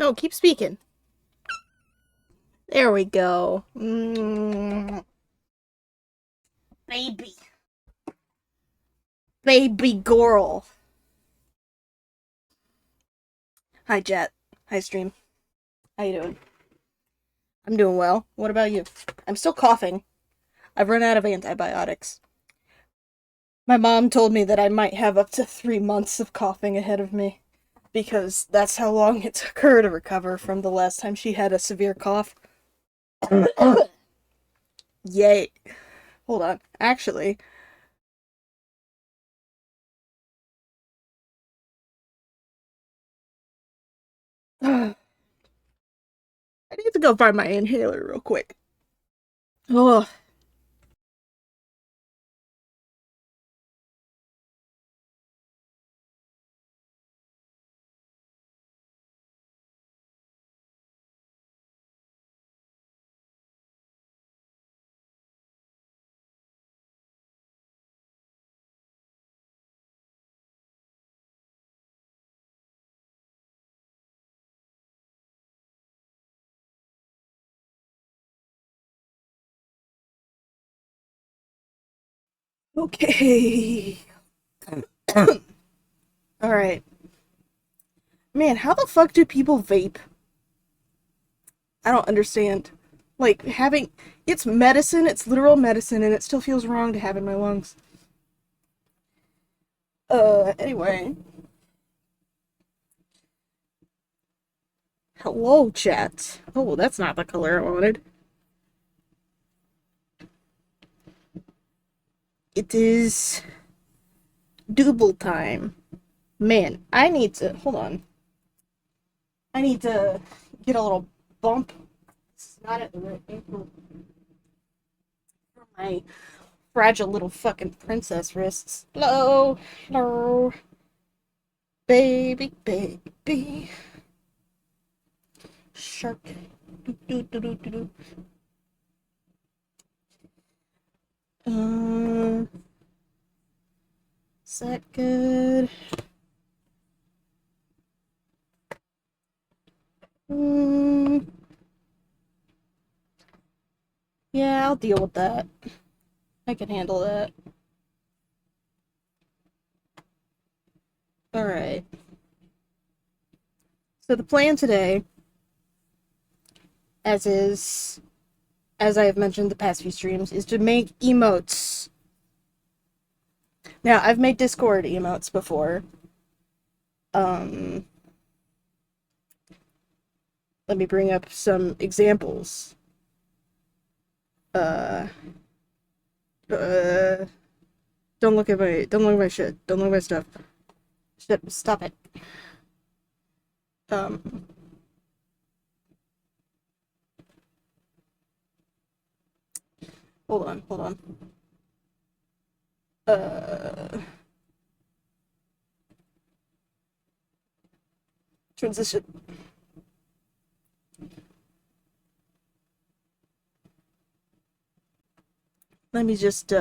No, keep speaking. There we go. Baby. Baby girl. Hi, Jet. Hi, Stream. How you doing? I'm doing well. What about you? I'm still coughing. I've run out of antibiotics. My mom told me that I might have up to 3 months of coughing ahead of me because that's how long it took her to recover from the last time she had a severe cough. Yay. Hold on. Actually, I need to go find my inhaler real quick. Oh, okay. Alright. Man, how the fuck do people vape? I don't understand. Like, having. It's medicine, it's literal medicine, and it still feels wrong to have in my lungs. Anyway. Hello, chat. Oh, that's not the color I wanted. It is. Doodle time. Man, I need to. Hold on. I need to get a little bump. It's not at the right angle for my fragile little fucking princess wrists. Hello, hello, baby, baby, shark. Do, do, do, do, do, do. Uh, is that good? Mm, yeah, I'll deal with that. I can handle that. All right. So the plan today, as is, as I have mentioned the past few streams, is to make emotes. Now, I've made Discord emotes before. Um, Let me bring up some examples. Uh, uh, don't look at my shit. Don't look at my stuff. Shit, stop it. Um, hold on. Uh, Transition. Let me just,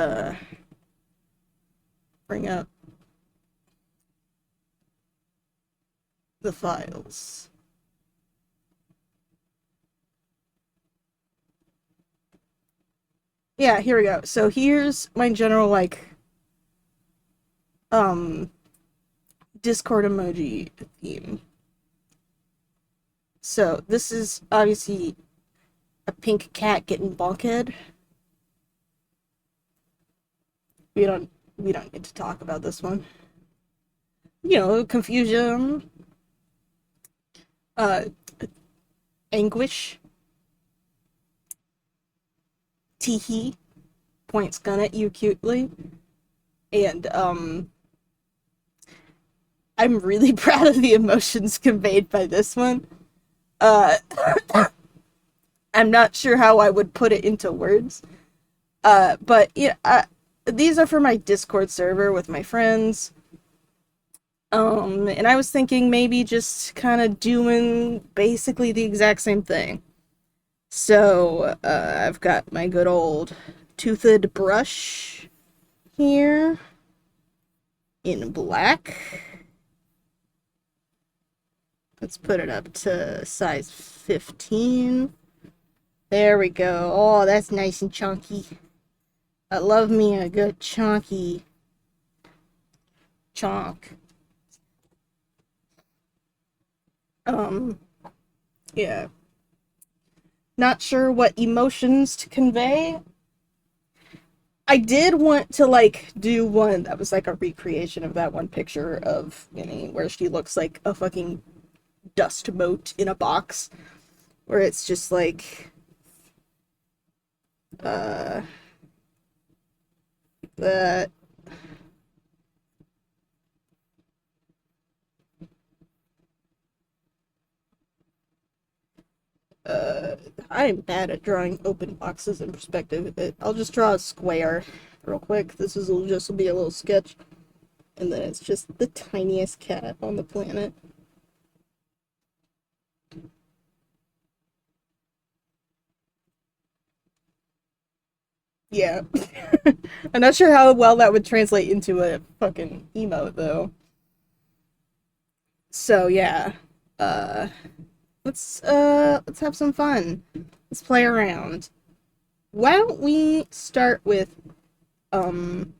bring up the files. Yeah, here we go. So here's my general, like, um, Discord emoji theme. So this is obviously a pink cat getting bonkhead. We don't we don't get to talk about this one. You know, confusion, uh, anguish, teehee, points gun at you cutely, and I'm really proud of the emotions conveyed by this one. Uh, I'm not sure how I would put it into words. But yeah, these are for my Discord server with my friends. And I was thinking maybe just kind of doing basically the exact same thing. So, I've got my good old toothed brush here in black. Let's put it up to size 15. There we go. Oh, that's nice and chunky. I love me a good chunky chunk. Um, yeah. Not sure what emotions to convey. I did want to like do one that was like a recreation of that one picture of Minnie where she looks like a fucking dust mote in a box, where it's just like uh that. uh I'm bad at drawing open boxes in perspective. I'll just draw a square real quick. This is just will be a little sketch, and then it's just the tiniest cat on the planet. Yeah. I'm not sure how well that would translate into a fucking emote though. So yeah. Uh let's have some fun. Let's play around. Why don't we start with um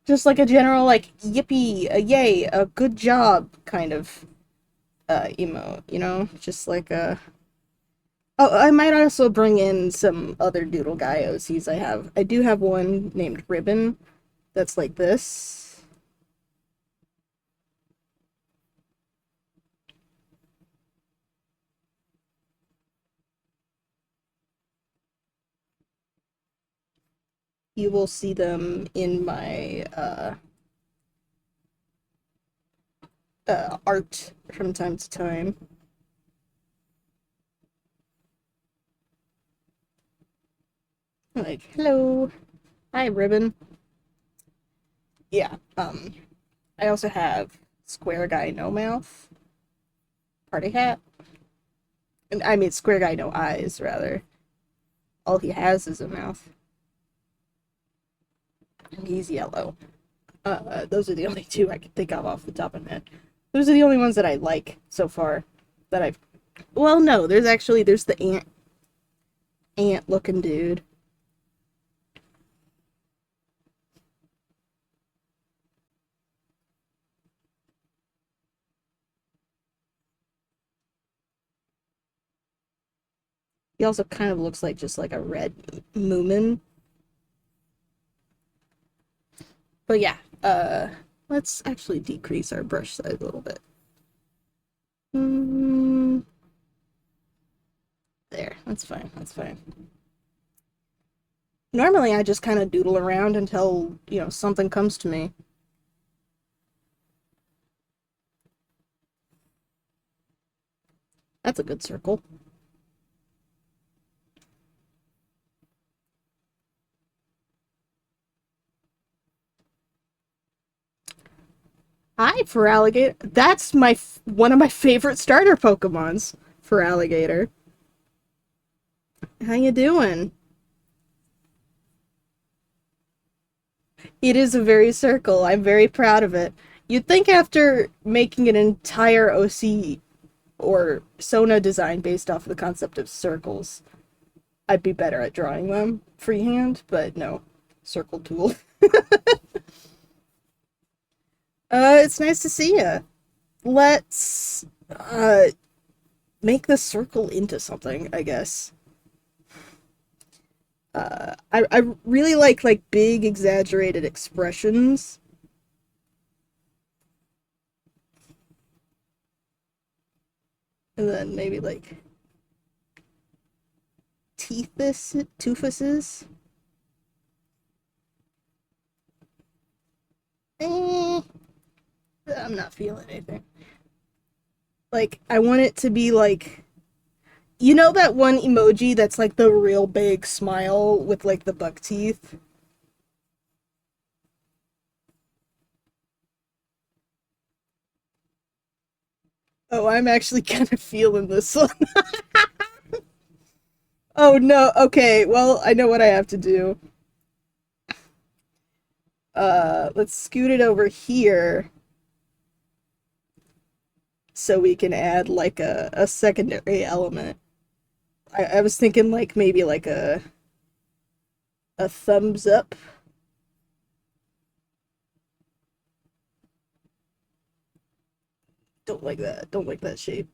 just like a general like yippee, a yay, a good job kind of emote, you know? Just like a Oh, I might also bring in some other Doodle guy OCs I have. I do have one named Ribbon that's like this. You will see them in my art from time to time. Like, hello, hi, Ribbon. Yeah. I also have Square Guy No Mouth, Party Hat, and I mean Square Guy No Eyes rather. All he has is a mouth, and he's yellow. Those are the only two I can think of off the top of my head. Those are the only ones that I like so far. That I've. Well, no, there's the ant looking dude. He also kind of looks like just like a red Moomin. But yeah, let's actually decrease our brush size a little bit. Mm, there, that's fine, that's fine. Normally I just kind of doodle around until, something comes to me. That's a good circle. Hi, Feraligatr. That's one of my favorite starter Pokemons, Feraligatr. How you doing? It is a very circle. I'm very proud of it. You'd think after making an entire OC or Sona design based off the concept of circles, I'd be better at drawing them freehand, but no. Circle tool. It's nice to see you. Let's make the circle into something, I guess. I really like big exaggerated expressions. And then maybe like toofuses. Eh, I'm not feeling anything. Like I want it to be like that one emoji that's like the real big smile with like the buck teeth? Oh, I'm actually kind of feeling this one. Oh no, okay, well, I know what I have to do. Let's scoot it over here. so we can add like a secondary element. I was thinking like maybe like a thumbs up. Don't like that. Don't like that shape.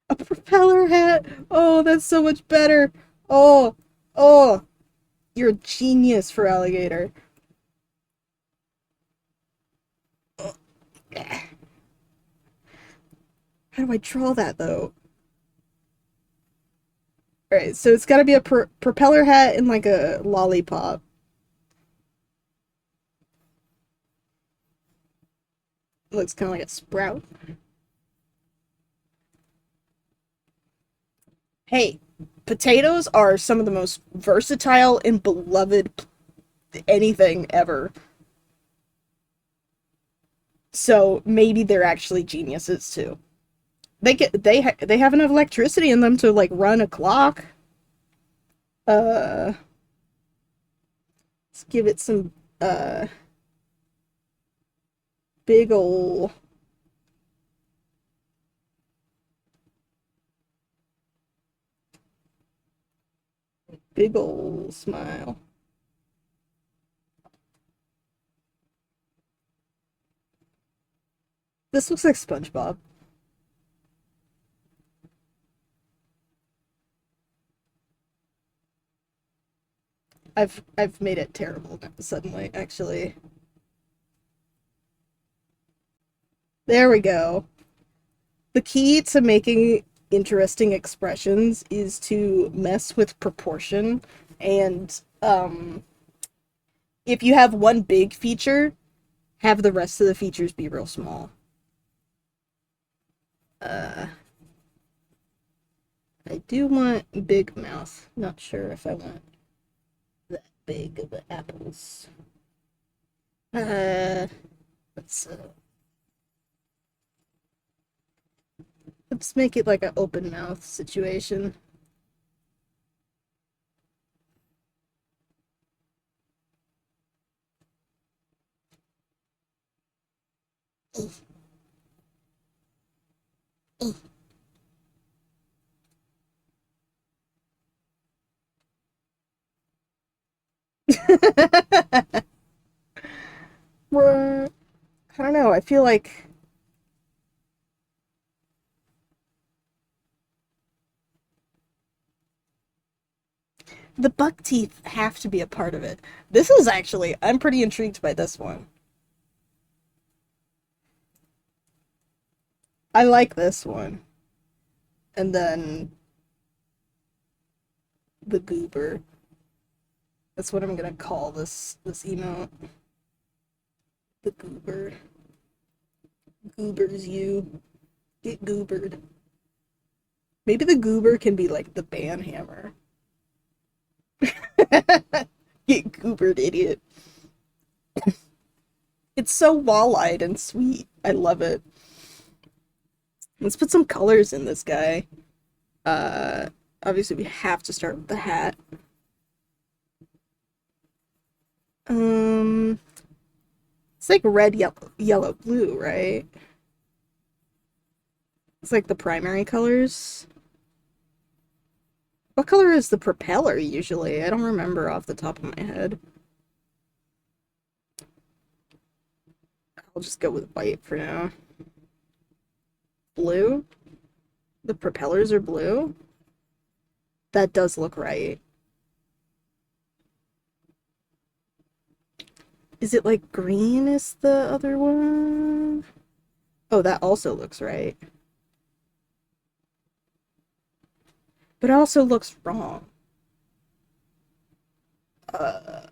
A propeller hat. Oh, that's so much better. Oh, oh, you're a genius for alligator. Oh, how do I draw that though? All right, so it's got to be a propeller hat and like a lollipop. It looks kind of like a sprout. Hey, potatoes are some of the most versatile and beloved anything ever. So maybe they're actually geniuses too. They have enough electricity in them to like run a clock. Uh, let's give it some uh big ol' big ol' smile. This looks like SpongeBob. I've made it terrible suddenly, actually. There we go. The key to making interesting expressions is to mess with proportion and if you have one big feature, have the rest of the features be real small. Uh I do want big mouth. Not sure if I want that big of apples. Uh let's uh let's make it like an open mouth situation. I don't know. I feel like the buck teeth have to be a part of it. This is actually, I'm pretty intrigued by this one. I like this one. And then the goober. That's what I'm gonna call this emote. The goober. Goobers you. Get goobered. Maybe the goober can be like the ban hammer. Get goobered, idiot. It's so wall-eyed and sweet. I love it. Let's put some colors in this guy. Uh, obviously we have to start with the hat. Um, it's like red, yellow, blue, right? It's like the primary colors. What color is the propeller usually? I don't remember off the top of my head. I'll just go with white for now. Blue? The propellers are blue? That does look right. Is it like green is the other one? Oh, that also looks right. But it also looks wrong. Uh,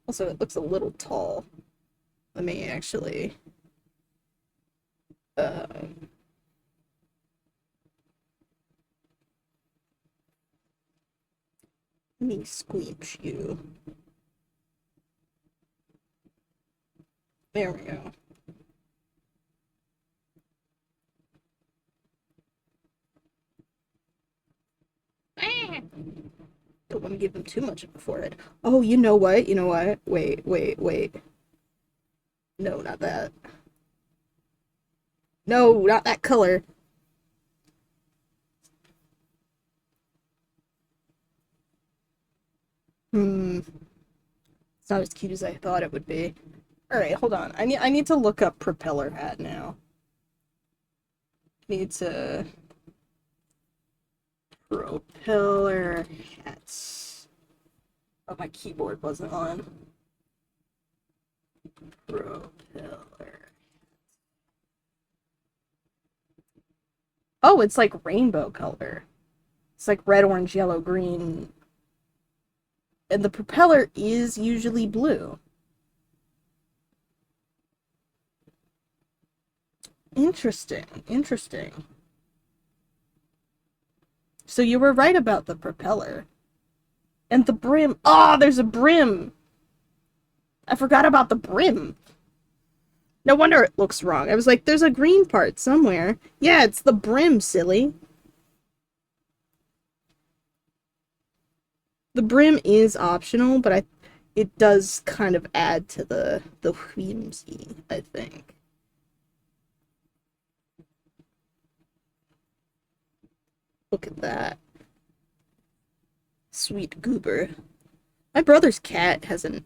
also, it looks a little tall. Let me actually. Uh, Let me squeeze you. There we go. Don't want want to give him too much of a forehead. Oh, you know what? You know what? Wait, wait, wait. No, not that. No, not that color. Hmm. It's not as cute as I thought it would be. Alright, hold on. I need to look up propeller hat now. Need to propeller hats. Oh, my keyboard wasn't on. Propeller. Oh, it's like rainbow color. It's like red, orange, yellow, green. And the propeller is usually blue. Interesting. Interesting. So you were right about the propeller. And the brim. Ah, oh, there's a brim. I forgot about the brim. No wonder it looks wrong. I was like, there's a green part somewhere. Yeah, it's the brim, silly. The brim is optional, but it does kind of add to the whimsy, I think. Look at that. Sweet goober. My brother's cat has an...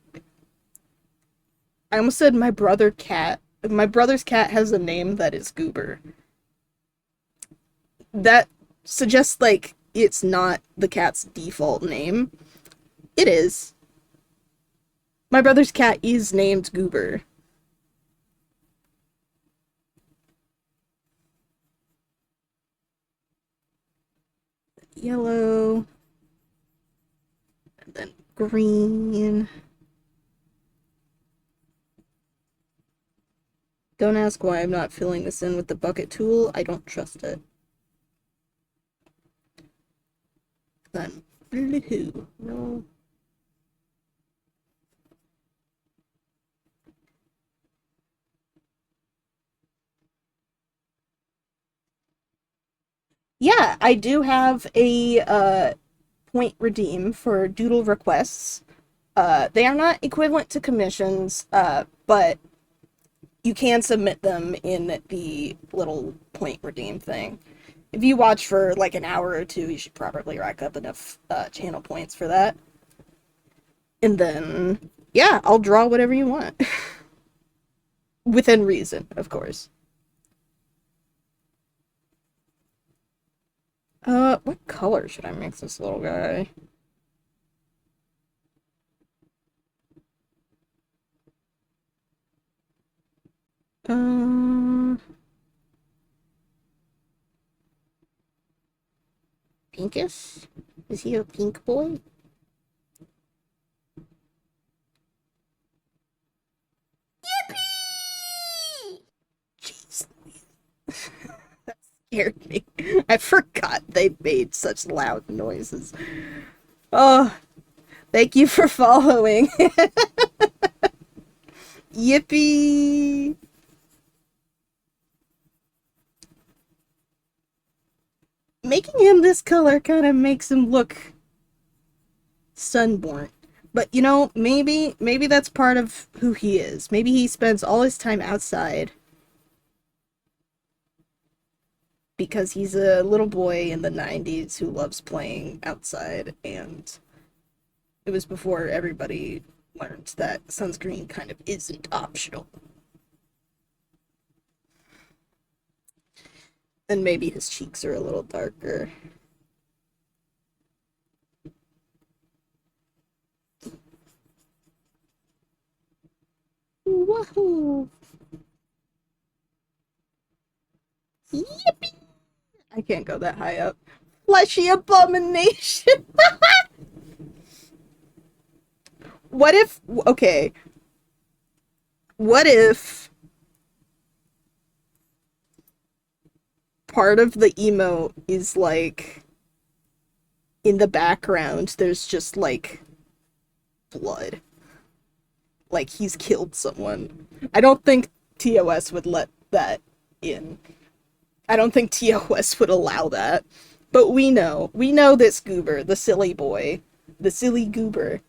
I almost said my brother cat. My brother's cat has a name that is Goober. That suggests, like, it's not the cat's default name. It is. My brother's cat is named Goober. Yellow. And then green. Don't ask why I'm not filling this in with the bucket tool. I don't trust it. Then blue. No. Yeah, I do have a point redeem for Doodle requests. They are not equivalent to commissions, but you can submit them in the little point redeem thing. If you watch for like an hour or two, you should probably rack up enough channel points for that. And then, yeah, I'll draw whatever you want. Within reason, of course. What color should I mix this little guy? Uh, Pinkish? Is he a pink boy? Jeez. That scared me. I forgot they made such loud noises. Oh, thank you for following. Yippee! Making him this color kind of makes him look sunborn. But you know, maybe that's part of who he is. Maybe he spends all his time outside because he's a little boy in the 90s who loves playing outside, and it was before everybody learned that sunscreen kind of isn't optional. And maybe his cheeks are a little darker. Woohoo! Yippee! I can't go that high up. Fleshy abomination! What if... Okay. What if part of the emote is like... In the background, there's just like... blood. Like he's killed someone. I don't think TOS would let that in. I don't think TOS would allow that. But we know. We know this Goober, the silly boy, the silly goober.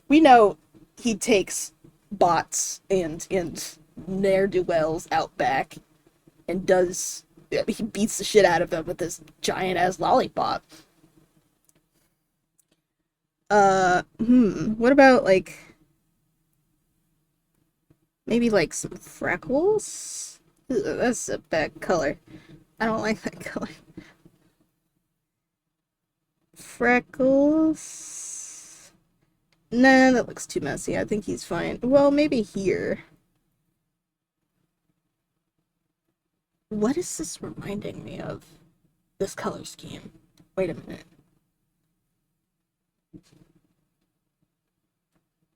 We know he takes bots and ne'er-do-wells out back and does he beats the shit out of them with this giant ass lollipop. What about like maybe like some freckles? Ugh, that's a bad color. I don't like that color. Freckles. Nah, that looks too messy. I think he's fine. Well, maybe here. What is this reminding me of? This color scheme. Wait a minute.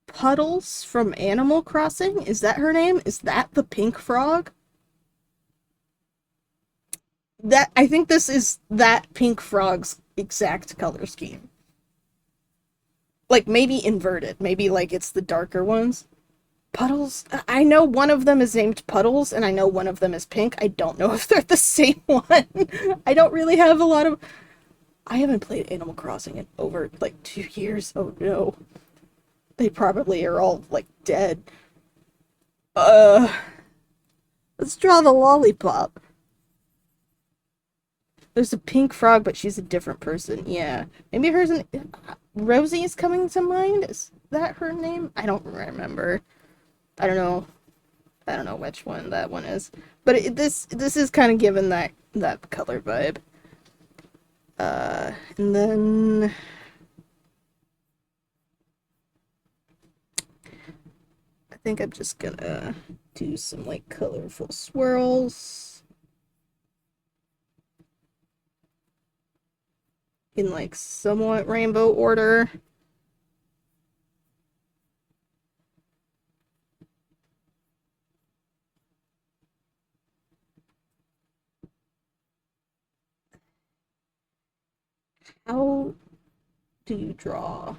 Puddles from Animal Crossing? Is that her name? Is that the pink frog? That I think this is that pink frog's exact color scheme. Like maybe inverted. Maybe like it's the darker ones. Puddles. I know one of them is named Puddles, and I know one of them is pink. I don't know if they're the same one. I don't really have a lot of. I haven't played Animal Crossing in over like 2 years. Oh no. They probably are all like dead. Uh, let's draw the lollipop. There's a pink frog, but she's a different person. Yeah. Maybe hers and Rosie is coming to mind. Is that her name? I don't remember. I don't know. I don't know which one that one is. But this is kind of given that color vibe. And then I think I'm just gonna do some like colorful swirls in like somewhat rainbow order. How do you draw?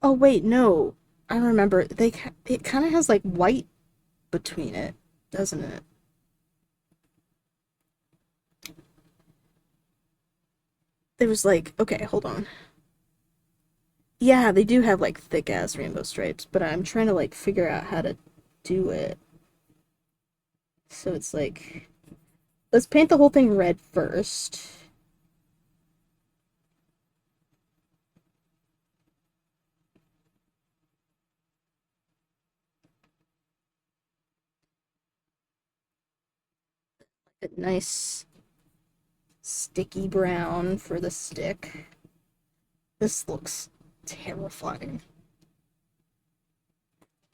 Oh wait, no. I remember it kind of has like white between it, doesn't it? There was like, okay, hold on. Yeah, they do have like thick ass rainbow stripes, but I'm trying to like figure out how to do it. So it's like, let's paint the whole thing red first. A nice sticky brown for the stick. This looks terrifying.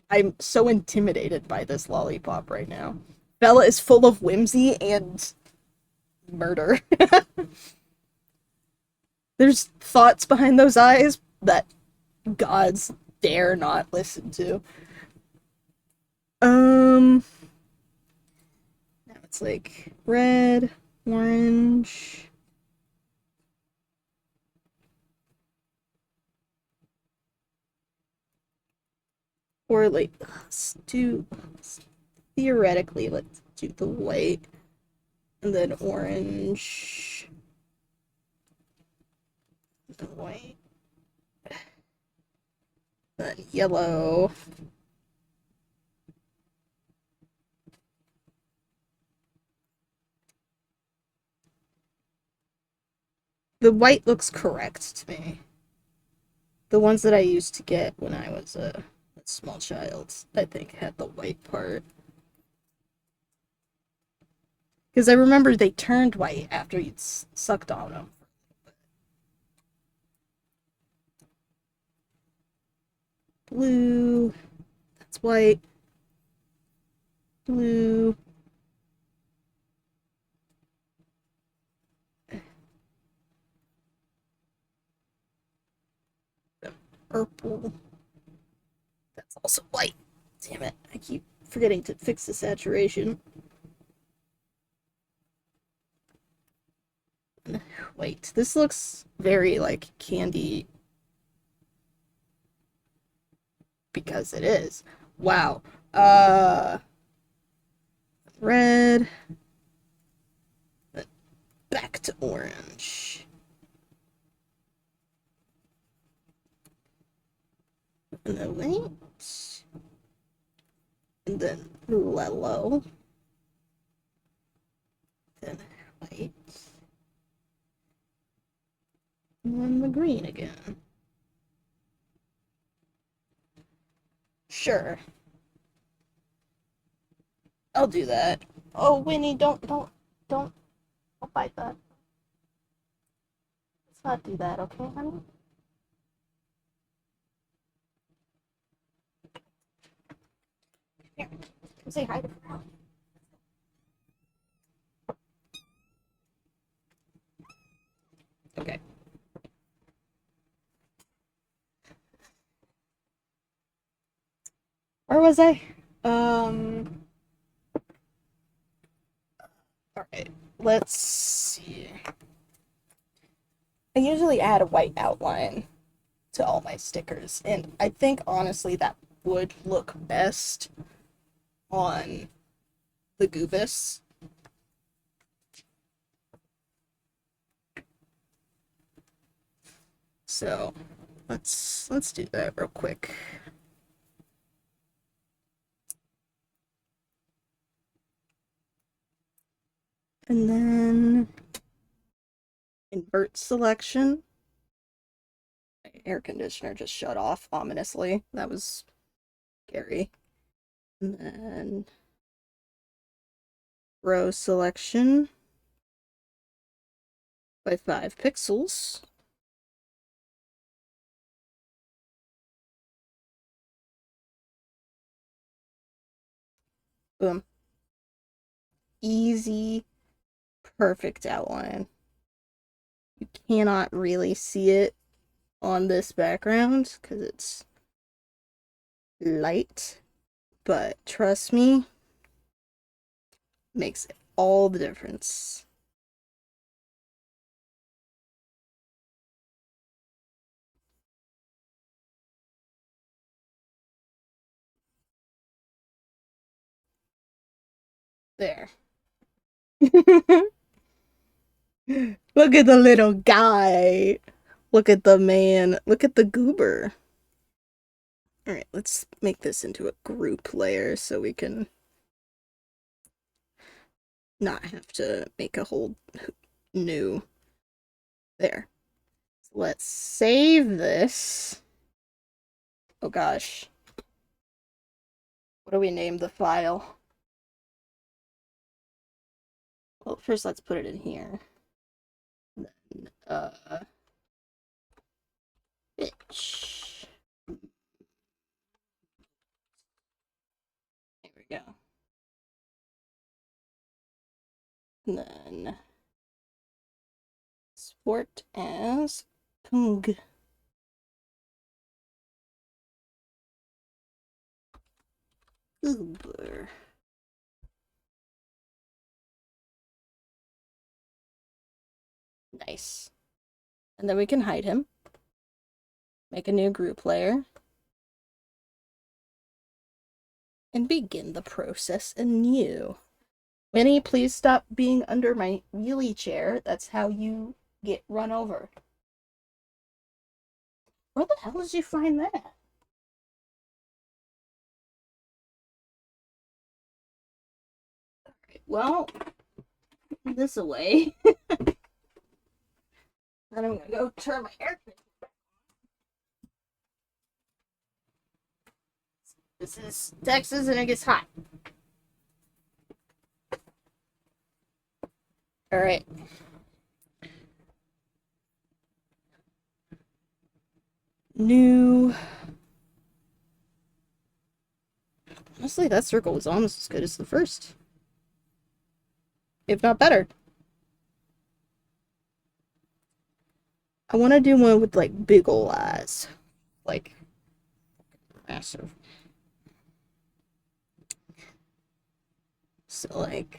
I'm so intimidated by this lollipop right now. Bella is full of whimsy and murder. There's thoughts behind those eyes that gods dare not listen to. Now it's like red, orange. Or like, theoretically, let's do the white and then orange. The white. Then yellow. The white looks correct to me. The ones that I used to get when I was a small child, I think, had the white part. Because I remember they turned white after you'd sucked on them. Blue. That's white. Blue. Purple. That's also white. Damn it. I keep forgetting to fix the saturation. Wait, this looks very like candy because it is. Wow. Red. Back to orange. And then wait. And then yellow. Then white. And then the green again. Sure. I'll do that. Oh, Winnie, don't bite that. Let's not do that, okay, honey? Here, come say hi to Frau. Okay. Where was I? Alright. Let's see. I usually add a white outline to all my stickers, and I think honestly that would look best on the Goobus. So let's do that real quick. And then invert selection. My air conditioner just shut off ominously. That was scary. And then row selection by 5 pixels. Boom. Easy, perfect outline. You cannot really see it on this background because it's light, but trust me, makes all the difference. There. Look at the little guy. Look at the man. Look at the goober. Alright, let's make this into a group layer so we can not have to make a whole new. There. Let's save this. Oh gosh. What do we name the file? Well, first let's put it in here. Then, bitch. There we go. And then sport as Pung. Uber. Nice. And then we can hide him. Make a new group layer. And begin the process anew. Winnie, please stop being under my wheelie chair. That's how you get run over. Where the hell did you find that? Alright, well, this away. Then I'm gonna go turn my air conditioner back on. This is Texas and it gets hot. Alright. New. Honestly, that circle was almost as good as the first. If not better. I want to do one with like big ol' eyes. Like massive. So like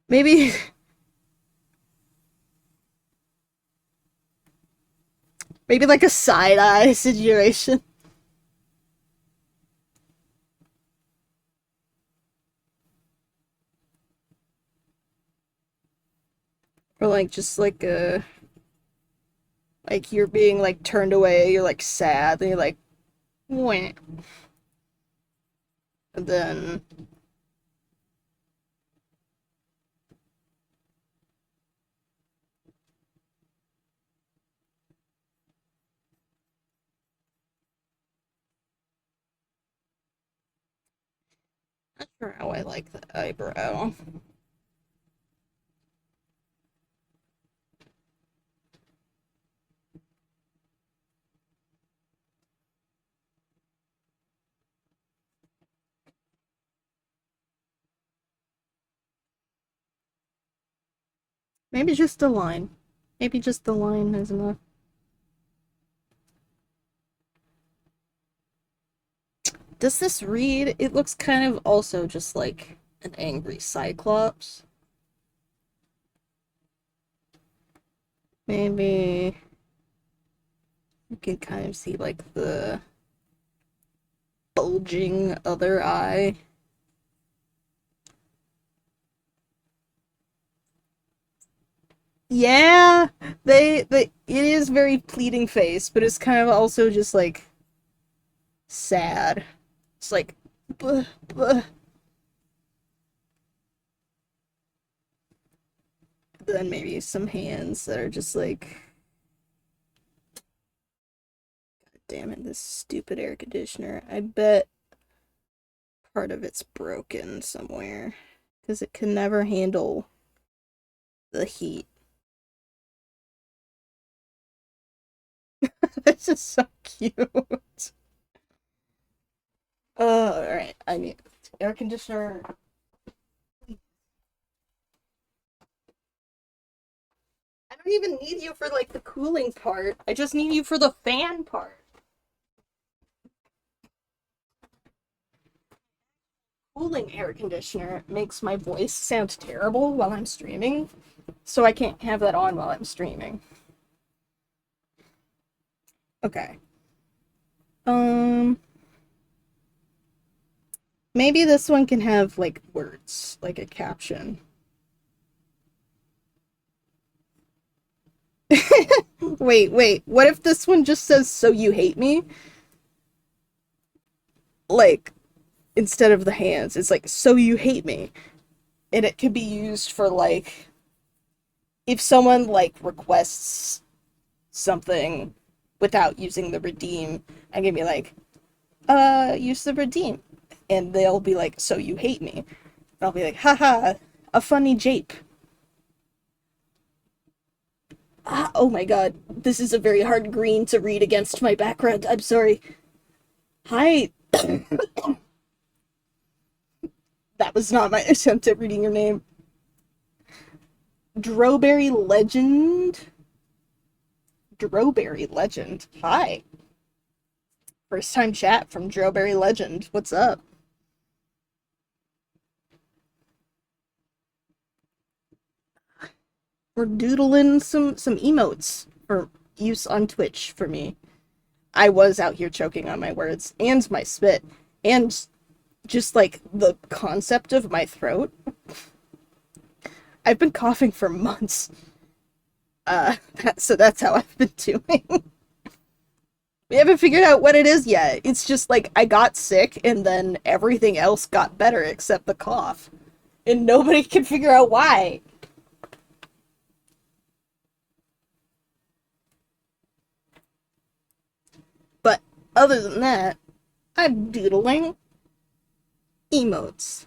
maybe maybe like a side eye situation. Or like just like a Like you're being like turned away, you're like sad, and you're like, wah. And then not sure how I like the eyebrow. Maybe just a line. Maybe just the line is enough. Does this read? It looks kind of also just like an angry cyclops. Maybe you can kind of see like the bulging other eye. Yeah, it is very pleading face, but it's kind of also just like sad. It's like, buh, buh. Then maybe some hands that are just like, damn it, this stupid air conditioner. I bet part of it's broken somewhere because it can never handle the heat. This is so cute. Alright, I need air conditioner. I don't even need you for like the cooling part. I just need you for the fan part. Cooling air conditioner makes my voice sound terrible while I'm streaming, so I can't have that on while I'm streaming. Okay. Um, maybe this one can have like words, like a caption. Wait. What if this one just says "So you hate me"? Like instead of the hands, it's like "So you hate me," and it could be used for like if someone like requests something without using the redeem, I can be like, use the redeem. And they'll be like, so you hate me. And I'll be like, haha, a funny jape. Ah, oh my god, this is a very hard green to read against my background. I'm sorry. Hi. That was not my attempt at reading your name. Drowberry Legend. Drowberry Legend. Hi. First time chat from Drowberry Legend. What's up? We're doodling some emotes for use on Twitch for me. I was out here choking on my words and my spit and just like the concept of my throat. I've been coughing for months. So that's how I've been doing. We haven't figured out what it is yet. It's just like I got sick and then everything else got better except the cough. And nobody can figure out why. But other than that, I'm doodling emotes.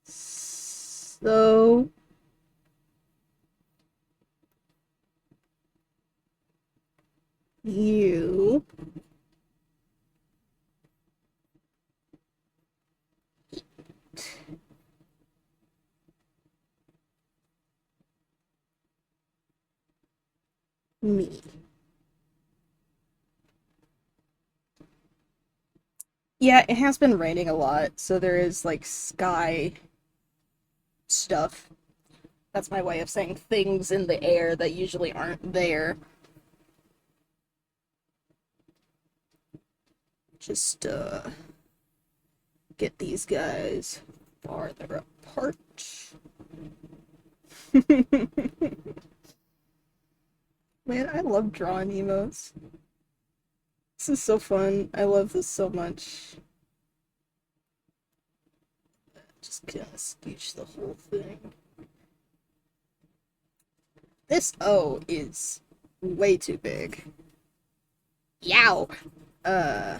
So you me. Yeah, it has been raining a lot, so there is like sky stuff. That's my way of saying things in the air that usually aren't there. Just get these guys farther apart. Man, I love drawing emotes. This is so fun. I love this so much. Just gonna scooch the whole thing. This O is way too big. Yow! Uh,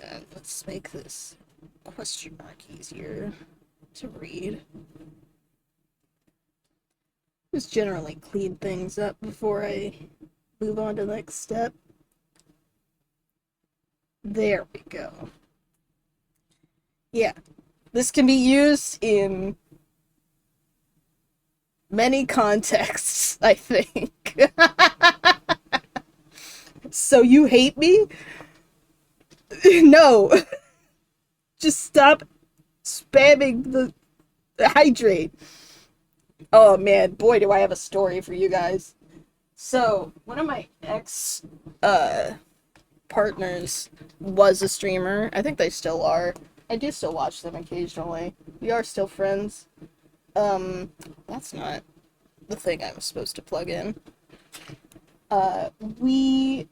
and let's make this question mark easier to read. Just generally clean things up before I move on to the next step. There we go. Yeah, this can be used in many contexts, I think. So you hate me? No. Just stop spamming the hydrate. Oh man, boy, do I have a story for you guys. So, one of my ex partners was a streamer. I think they still are. I do still watch them occasionally. We are still friends. That's not the thing I was supposed to plug in. We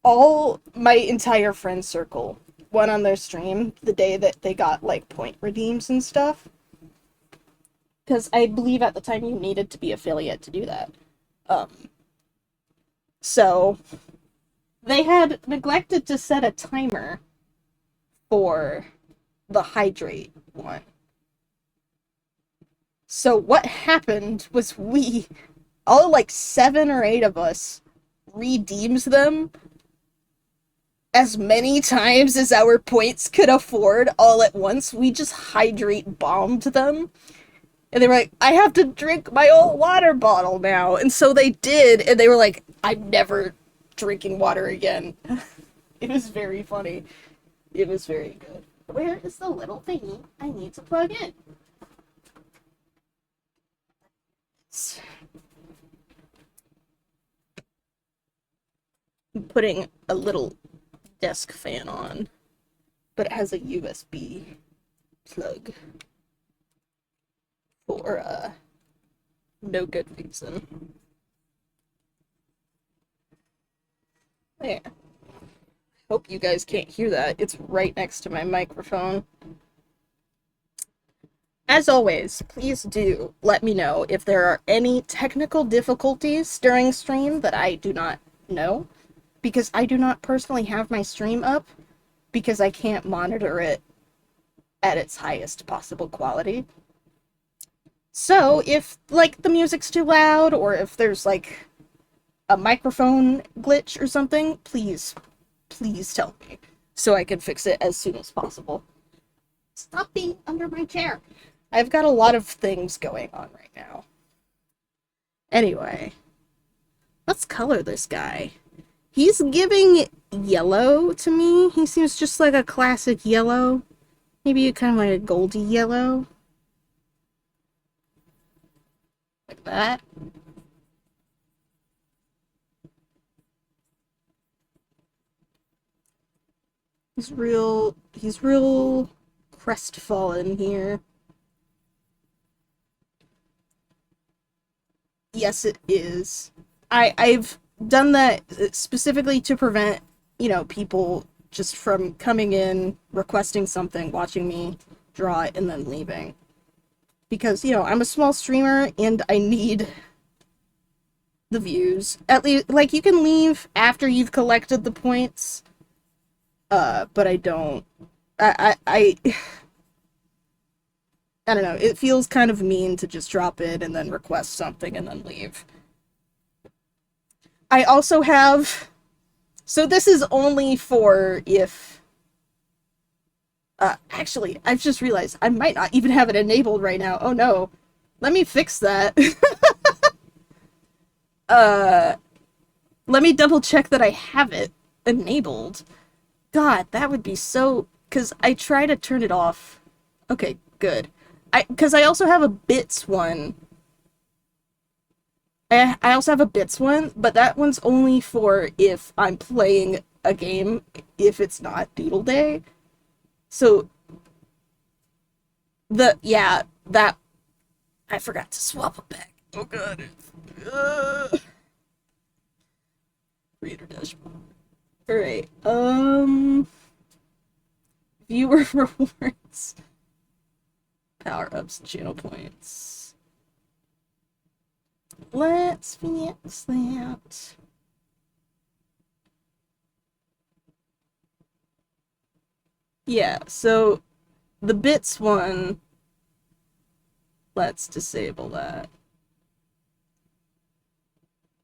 all my entire friend circle went on their stream the day that they got like point redeems and stuff. Because I believe at the time you needed to be affiliate to do that. Um, so they had neglected to set a timer for the hydrate one. So what happened was all like 7 or 8 of us, redeemed them as many times as our points could afford all at once. We just hydrate bombed them. And they were like, I have to drink my old water bottle now. And so they did, and they were like, I'm never drinking water again. It was very funny. It was very good. Where is the little thingy I need to plug in? I'm putting a little desk fan on, but it has a USB plug for no good reason. There. Hope you guys can't hear that. It's right next to my microphone. As always, please do let me know if there are any technical difficulties during stream that I do not know, because I do not personally have my stream up because I can't monitor it at its highest possible quality. So if like the music's too loud or if there's like a microphone glitch or something, please tell me so I can fix it as soon as possible. Stop being under my chair. I've got a lot of things going on right now. Anyway, let's color this guy. He's giving yellow to me. He seems just like a classic yellow. Maybe kind of like a goldy yellow. Like that. He's real crestfallen here. Yes, it is. I've done that specifically to prevent, people just from coming in, requesting something, watching me draw it, and then leaving. Because, I'm a small streamer and I need the views. At least, like, you can leave after you've collected the points. But I don't. I I don't know. It feels kind of mean to just drop in and then request something and then leave. I also have. So this is only for if. Actually, I've just realized I might not even have it enabled right now. Oh no. Let me fix that. uh, Let me double check that I have it enabled. God, that would be so. Because I try to turn it off. Okay, good. Because I also have a bits one. I also have a bits one, but that one's only for if I'm playing a game, if it's not Doodle Day. So Yeah, that I forgot to swap it back. Oh god. Reader dashboard. Alright. Viewer rewards. Power ups, channel points. Let's fix that. Yeah, so the bits one, let's disable that.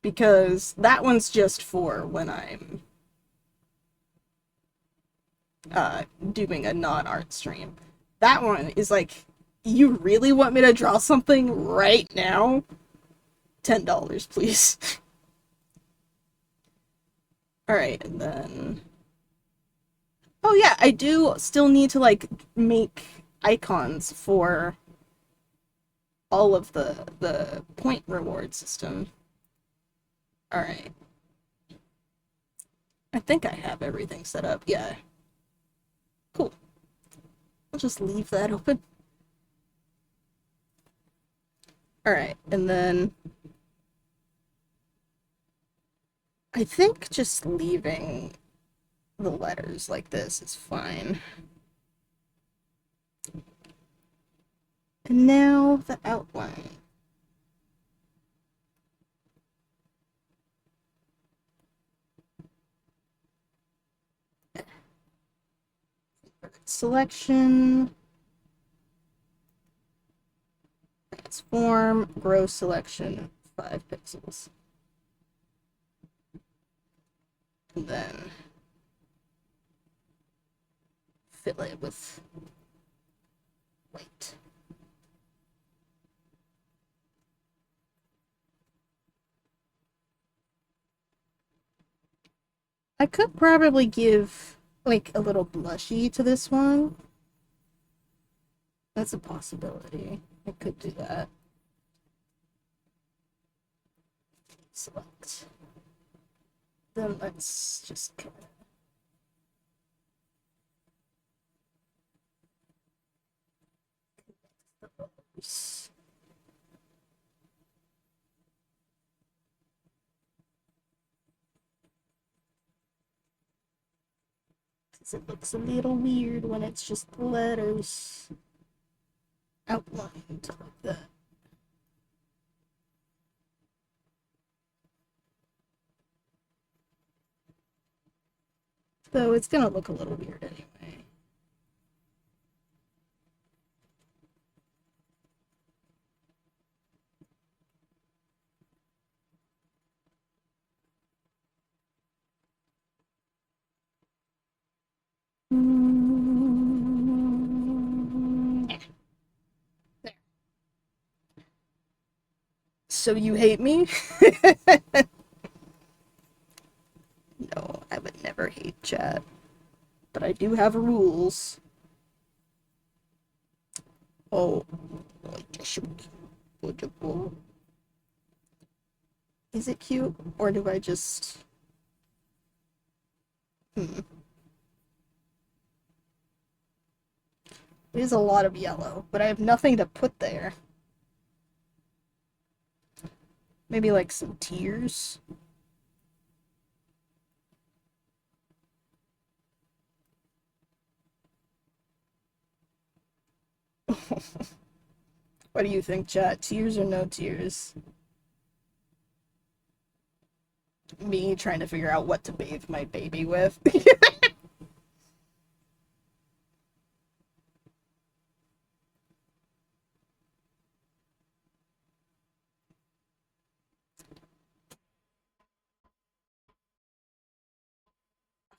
Because that one's just for when I'm doing a non-art stream. That one is like, you really want me to draw something right now? $10, please. Alright, and then... Oh yeah, I do still need to, like, make icons for all of the point reward system. Alright. I think I have everything set up. Yeah. Cool. I'll just leave that open. Alright, and then I think just leaving the letters like this is fine. And now the outline. Selection. Transform. Grow selection. 5 pixels. And then fill it with white. I could probably give like a little blushy to this one. That's a possibility. I could do that. Select. Then let's just kind of because it looks a little weird when it's just letters outlined like that. Though it's gonna look a little weird anyway. There. So you hate me? No, I would never hate chat. But I do have rules. Oh, is it cute? Or do I just... It is a lot of yellow, but I have nothing to put there. Maybe like some tears? What do you think, chat? Tears or no tears? Me trying to figure out what to bathe my baby with.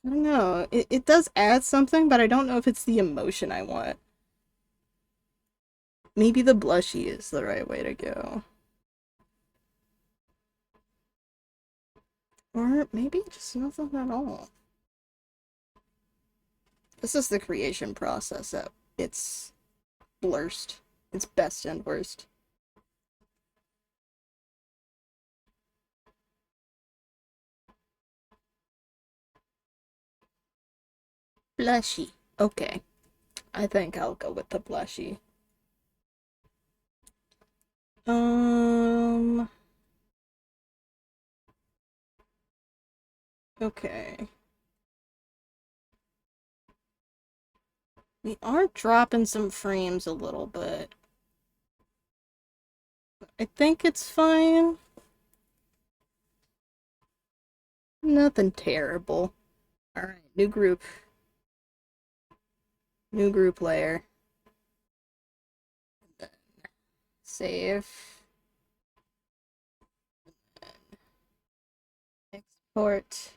I don't know. It does add something, but I don't know if it's the emotion I want. Maybe the blushy is the right way to go. Or maybe just nothing at all. This is the creation process at its worst. Its best and worst. Blushy. Okay. I think I'll go with the blushy. Um, okay. We are dropping some frames a little bit. I think it's fine. Nothing terrible. Alright, new group. New group layer. Save. Export.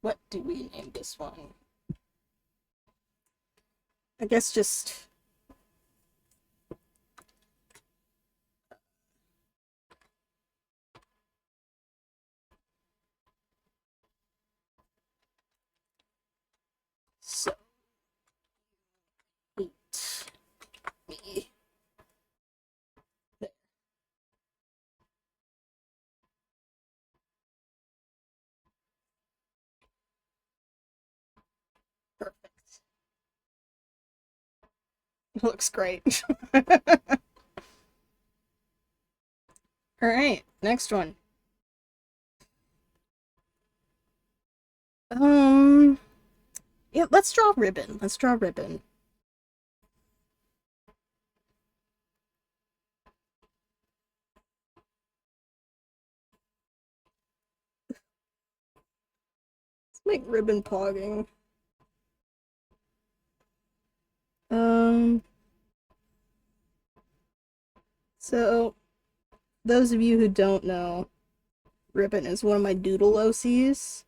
What do we name this one? I guess just so eat me. There. Perfect. Looks great. Alright, next one. Um, yeah, let's draw ribbon. Let's draw ribbon. Let's make ribbon pogging. Um, so those of you who don't know, ribbon is one of my Doodle OCs.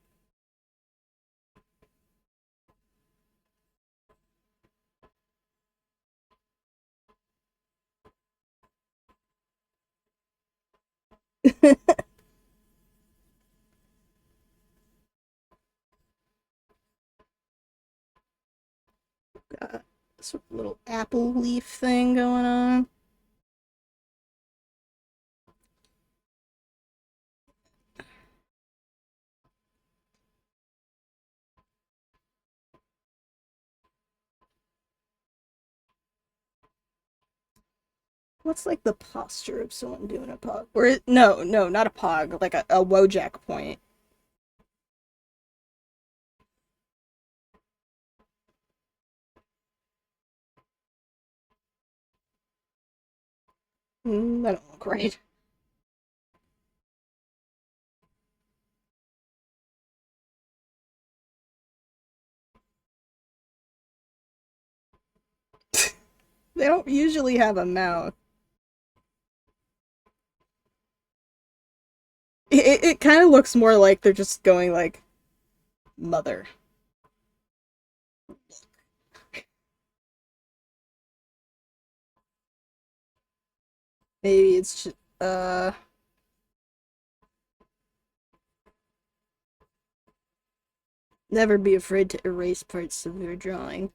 Got this little apple leaf thing going on. What's like the posture of someone doing a pog? Or no, not a pog, like a Wojak point. That don't look right. They don't usually have a mouth. It kind of looks more like they're just going like mother. Maybe it's just, never be afraid to erase parts of your drawing.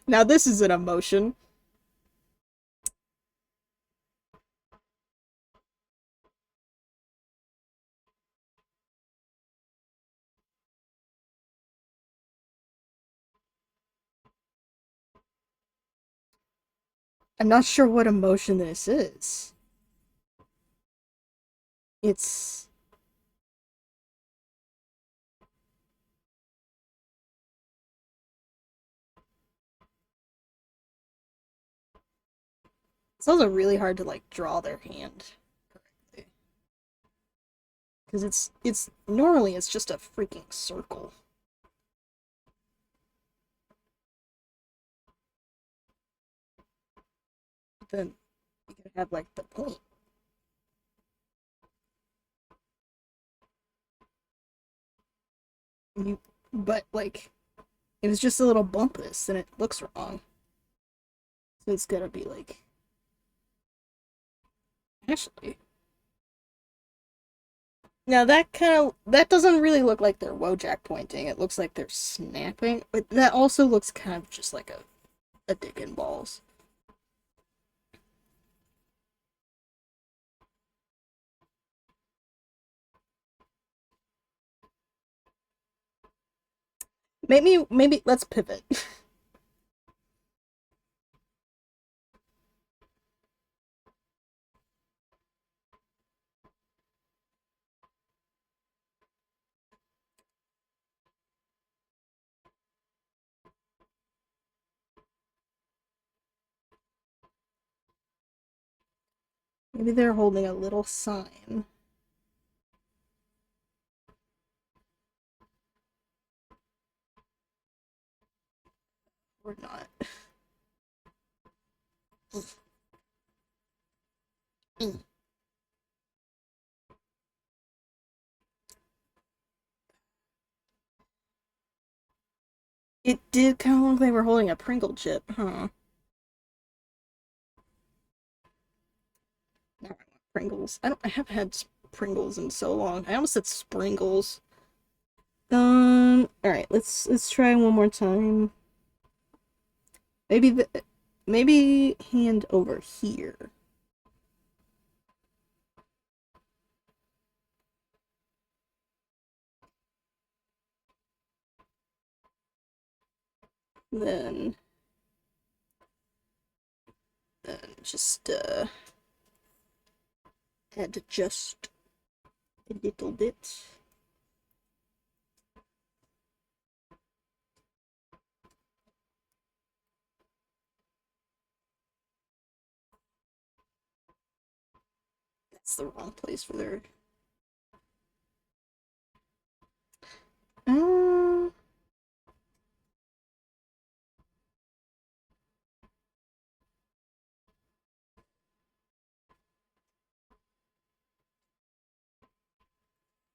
Now this is an emotion. I'm not sure what emotion this is. It's it's also really hard to like draw their hand correctly because it's normally it's just a freaking circle. But then you could have like the point. You but like if it's just a little bumpus, then it looks wrong. So it's gotta be like actually. Now that doesn't really look like they're Wojak pointing. It looks like they're snapping, but that also looks kind of just like a dick and balls. Maybe let's pivot. Maybe they're holding a little sign. Or not. It did kind of look like they were holding a Pringle chip, huh? Now I want Pringles. I haven't had Pringles in so long. I almost said Springles. Alright, let's try one more time. Maybe hand over here. Then just adjust a little bit. That's the wrong place for their. Uh,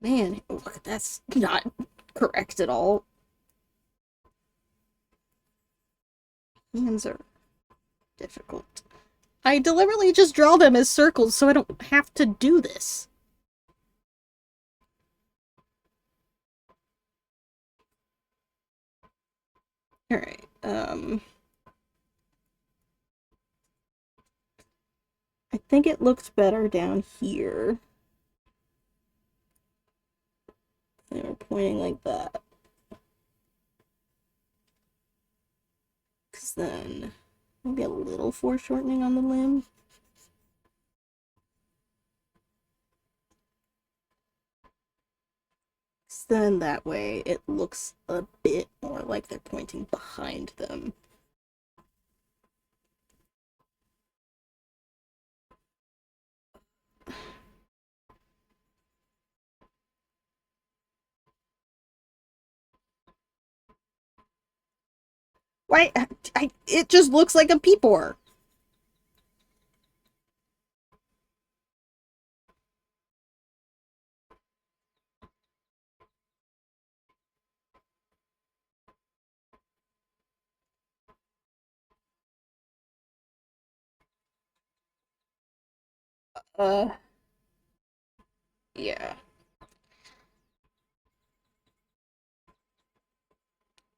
Man, look, that's not correct at all. Hands are difficult. I deliberately just draw them as circles so I don't have to do this. Alright, I think it looked better down here. They were pointing like that. Because then maybe a little foreshortening on the limb. Then that way it looks a bit more like they're pointing behind them. Why? It just looks like a peeper. Uh, yeah.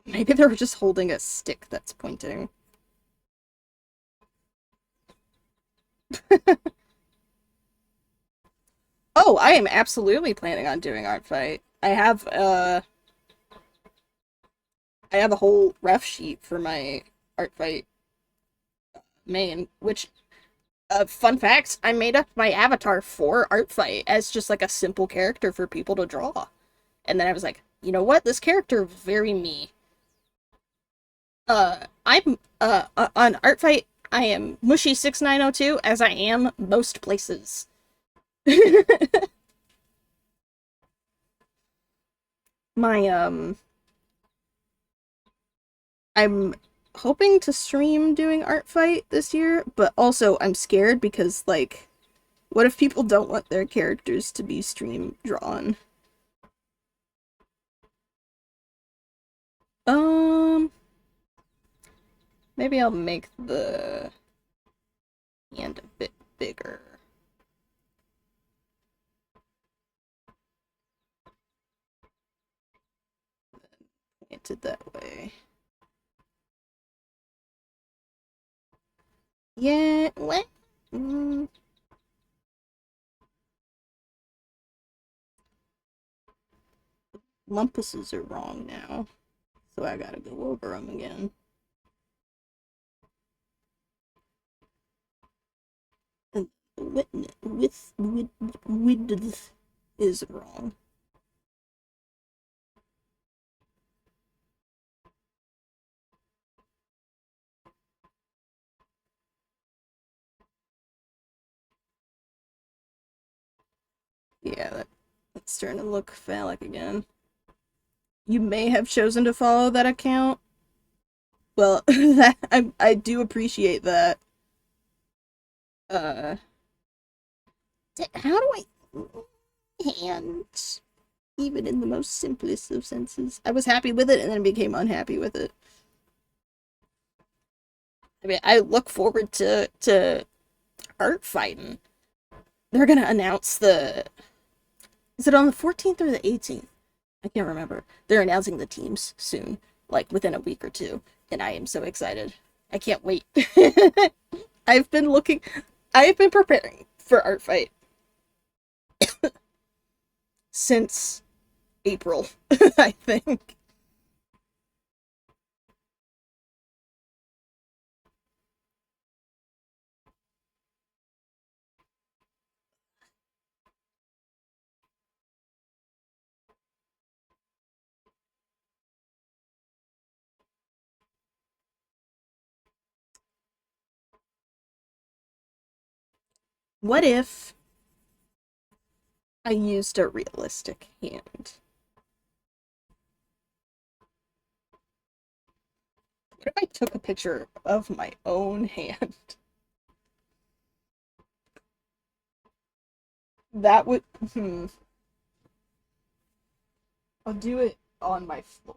Maybe they're just holding a stick that's pointing. Oh, I am absolutely planning on doing art fight. I have a whole ref sheet for my art fight main, which fun fact, I made up my avatar for art fight as just like a simple character for people to draw. And then I was like, you know what? This character is very me. I'm on art fight, I am Mushy6902 as I am most places. My I'm hoping to stream doing art fight this year, but also I'm scared because like what if people don't want their characters to be stream drawn? Um Maybe I'll make the hand a bit bigger. Point it that way. Yeah, what? Lumpuses are wrong now. So I gotta go over them again. And width is wrong. Yeah, that's starting to look phallic again. You may have chosen to follow that account. Well, that I do appreciate that. Uh, how do I hand? Even in the most simplest of senses, I was happy with it, and then became unhappy with it. I mean, I look forward to art fighting. They're gonna announce the. Is it on the 14th or the 18th? I can't remember. They're announcing the teams soon, like within a week or two, and I am so excited. I can't wait. I've been looking. I've been preparing for art fight since April, I think. What if I used a realistic hand? What if I took a picture of my own hand? That would. I'll do it on my floor.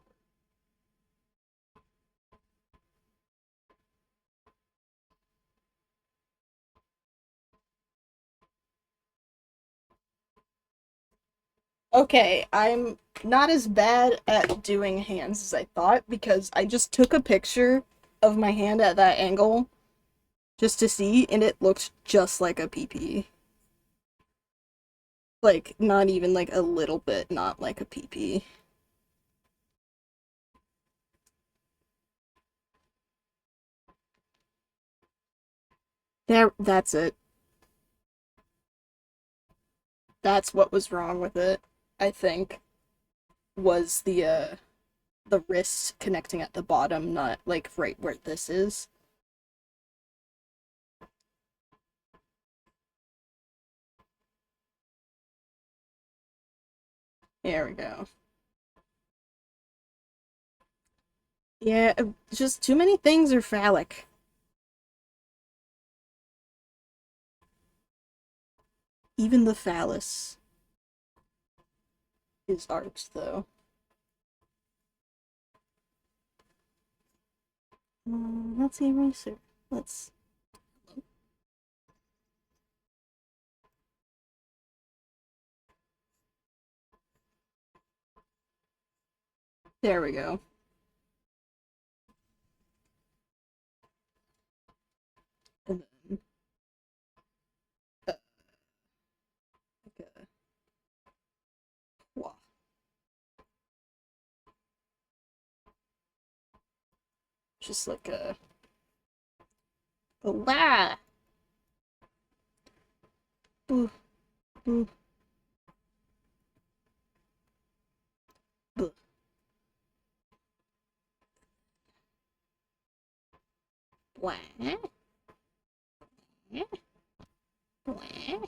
Okay, I'm not as bad at doing hands as I thought because I just took a picture of my hand at that angle just to see, and it looked just like a PP. Like, not even like a little bit, not like a PP. That's it. That's what was wrong with it, I think, was the wrist connecting at the bottom, not like right where this is. There we go. Yeah, just too many things are phallic. Even the phallus is art, though. Let's see, eraser. Let's. There we go. And then, like a, just like a. Wow. Boo, boo, boo. Wah, wah.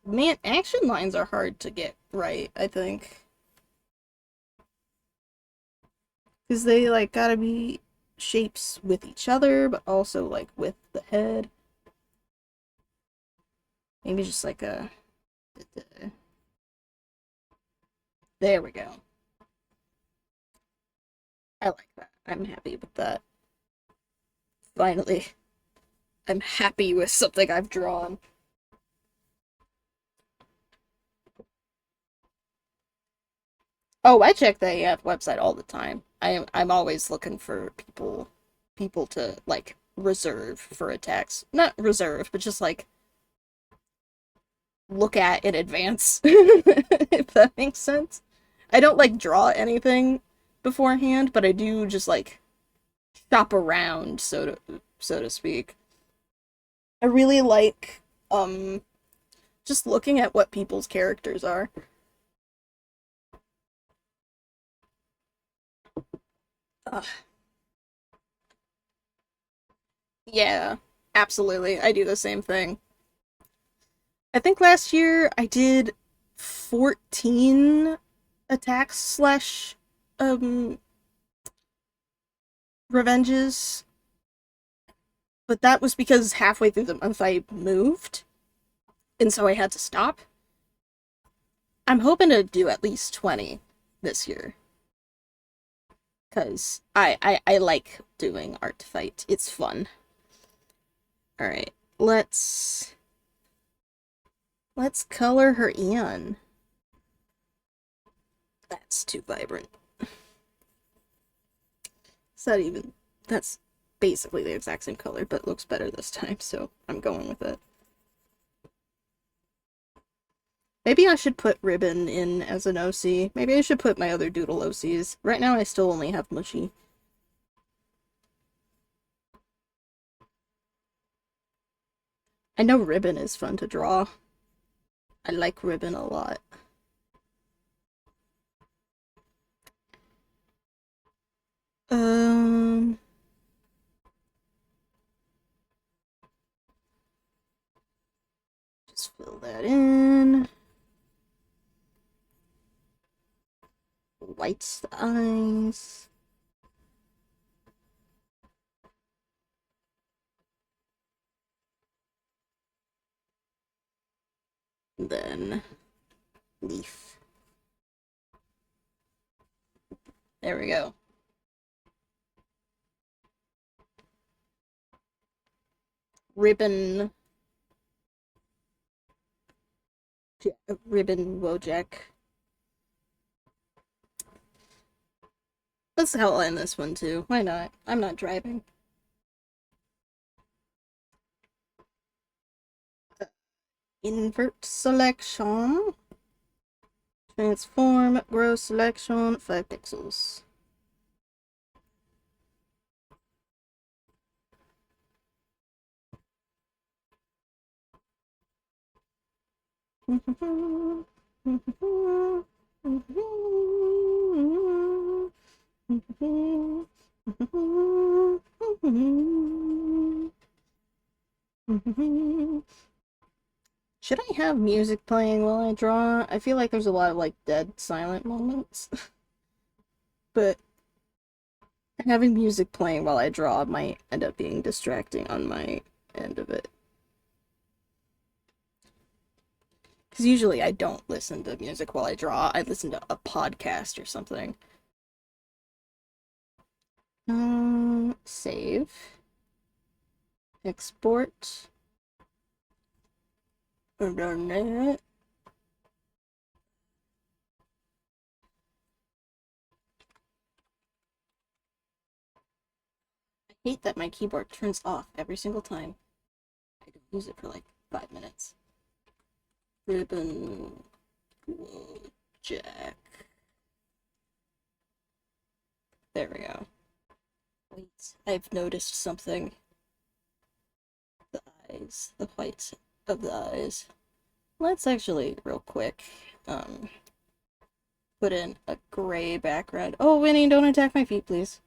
Man, action lines are hard to get right, I think. Because they, like, gotta be shapes with each other, but also, like, with the head. Maybe just like a. There we go. I like that. I'm happy with that. Finally, I'm happy with something I've drawn. Oh, I check the AF website all the time. I'm always looking for people to like reserve for attacks. Not reserve, but just like look at in advance, if that makes sense. I don't like draw anything beforehand, but I do just like shop around, so to speak. I really like just looking at what people's characters are. Ugh. Yeah, absolutely. I do the same thing. I think last year I did 14 attacks slash um revenges, but that was because halfway through the month I moved, and so I had to stop. I'm hoping to do at least 20 this year, because I like doing art fight. It's fun. Alright, let's color her in. That's too vibrant. Is that even... That's basically the exact same color, but looks better this time, so I'm going with it. Maybe I should put Ribbon in as an OC. Maybe I should put my other Doodle OCs. Right now I still only have Mushy. I know Ribbon is fun to draw. I like Ribbon a lot. Um... Just fill that in. Whites the eyes. Then leaf. There we go. Ribbon. Ribbon Wojak. Let's outline this one too. Why not? I'm not driving. Invert selection. Transform, grow selection, 5 pixels. Should I have music playing while I draw? I feel like there's a lot of like dead silent moments. But having music playing while I draw might end up being distracting on my end of it. Because usually I don't listen to music while I draw. I listen to a podcast or something. Save. Export. Run it. I hate that my keyboard turns off every single time. I don't use it for like 5 minutes. Ribbon. Jack. There we go. Wait, I've noticed something. The eyes. The whites of the eyes. Let's actually, real quick, put in a gray background. Oh, Winnie, don't attack my feet, please.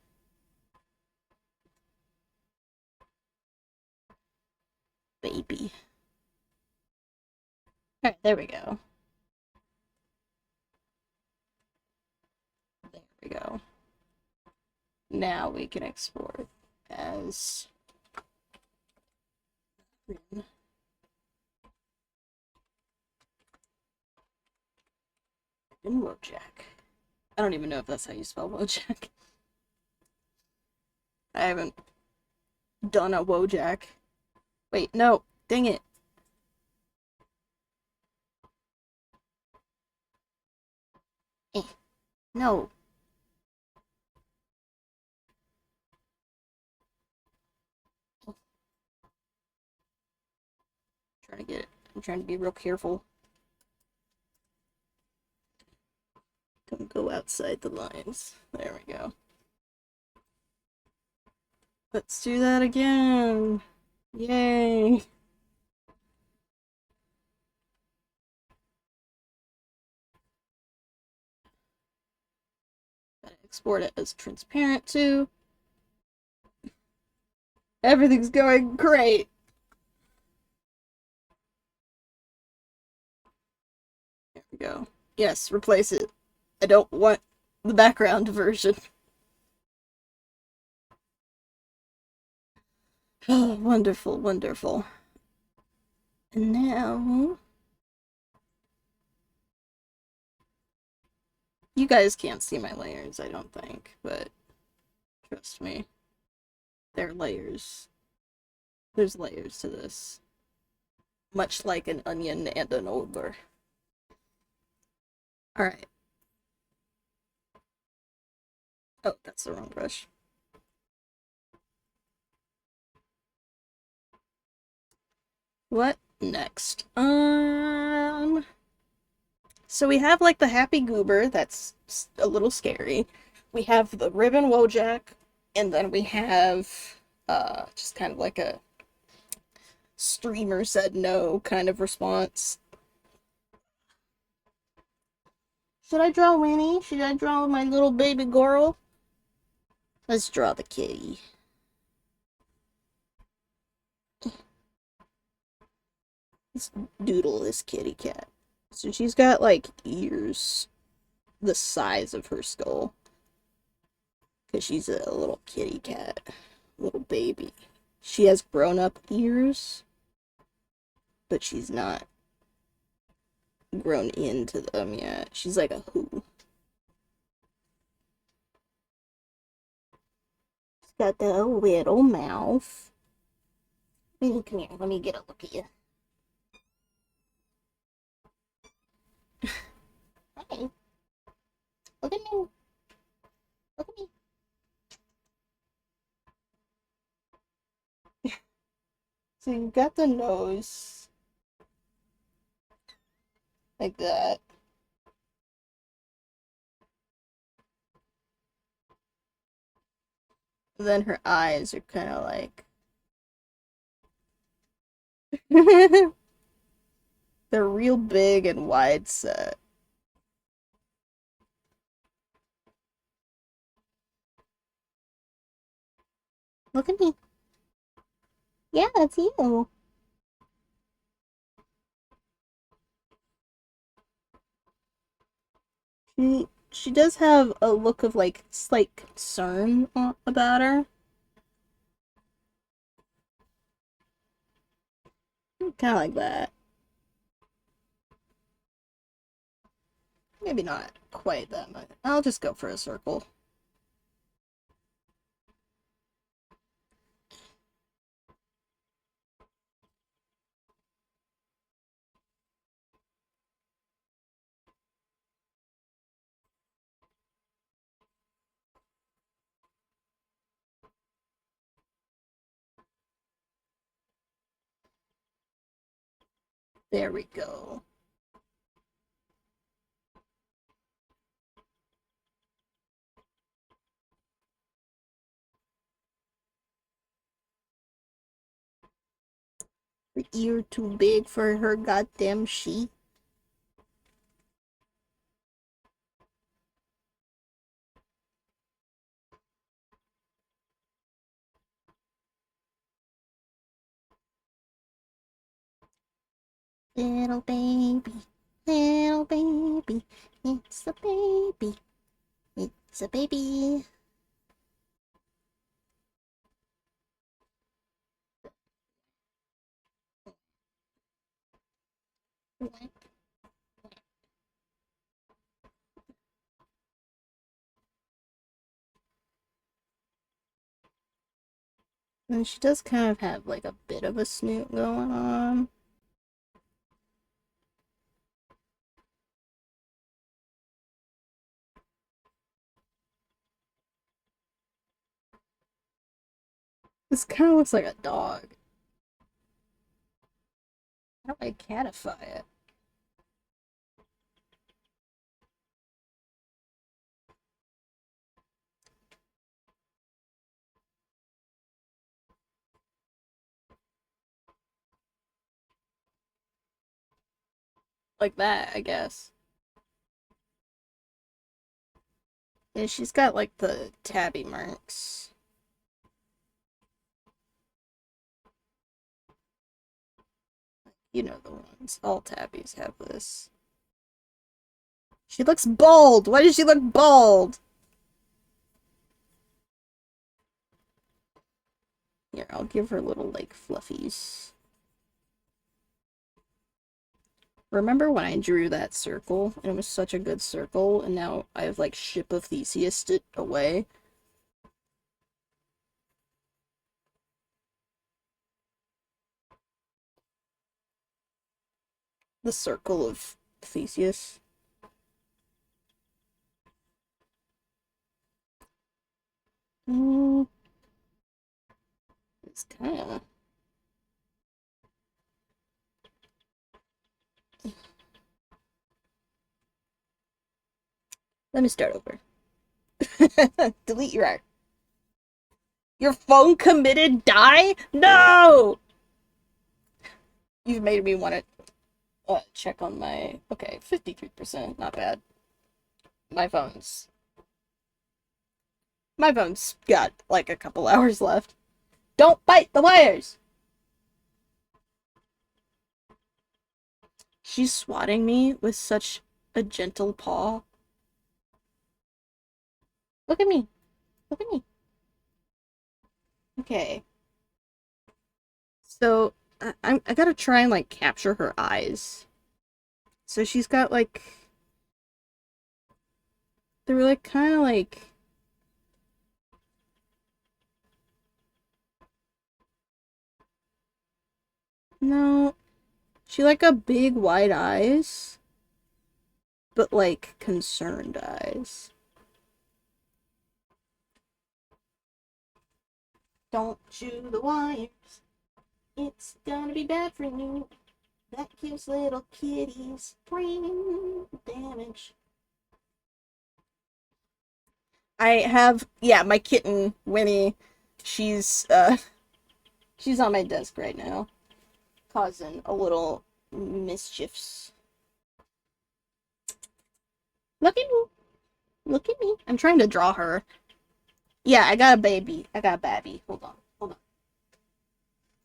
Baby. Alright, there we go. There we go. Now we can export as in Wojak. I don't even know if that's how you spell Wojak. I haven't done a Wojak. Wait, no, dang it. Eh, no. I'm trying to be real careful. Don't go outside the lines. There we go. Let's do that again. Yay. Gotta export it as transparent too. Everything's going great. There we go. Yes, replace it. I don't want the background version. Oh, wonderful, wonderful. And now... You guys can't see my layers, I don't think, but trust me. There are layers. There's layers to this. Much like an onion and an ogre. Alright. Oh, that's the wrong brush. What next? So we have like the happy goober, that's a little scary. We have the ribbon Wojak, and then we have just kind of like a streamer said no kind of response. Should I draw Winnie? Should I draw my little baby girl? Let's draw the kitty. Let's doodle this kitty cat. So she's got like ears the size of her skull. Because she's a little kitty cat. Little baby. She has grown up ears, but she's not grown into them yet. She's like a who. She's got the little mouth. Come here, let me get a look at you. Hi. Look at me. Look at me. So you got the nose. Like that. Then her eyes are kind of like... They're real big and wide set. Look at me. Yeah, that's you. She does have a look of like slight concern about her. Kind of like that. Maybe not quite that much. I'll just go for a circle. There we go. Her ear too big for her goddamn sheet. Little baby, little baby, it's a baby, it's a baby. And she does kind of have like a bit of a snoot going on. This kind of looks like a dog. How do I catify it? Like that, I guess. Yeah, she's got like the tabby marks. You know the ones. All tabbies have this. She looks bald! Why does she look bald? Here, I'll give her little, like, fluffies. Remember when I drew that circle? And it was such a good circle, and now I have, like, Ship of Theseus it away? The circle of Theseus. Mm, it's kinda... Let me start over. Delete your art. Your phone committed die? No! You've made me want to check on my... Okay, 53%. Not bad. My phone's... My phone's got, like, a couple hours left. Don't bite the wires! She's swatting me with such a gentle paw. Look at me. Look at me. Okay. So, I gotta try and, like, capture her eyes. So she's got, like... They're, like, kind of, like... No. She, like, got big, wide eyes. But, like, concerned eyes. Don't chew the wires. It's gonna be bad for you. That gives little kitties brain damage. I have, yeah, my kitten, Winnie. She's, she's on my desk right now, causing a little mischiefs. Look at me. Look at me. I'm trying to draw her. Yeah, I got a baby. I got a babby. Hold on. Hold on.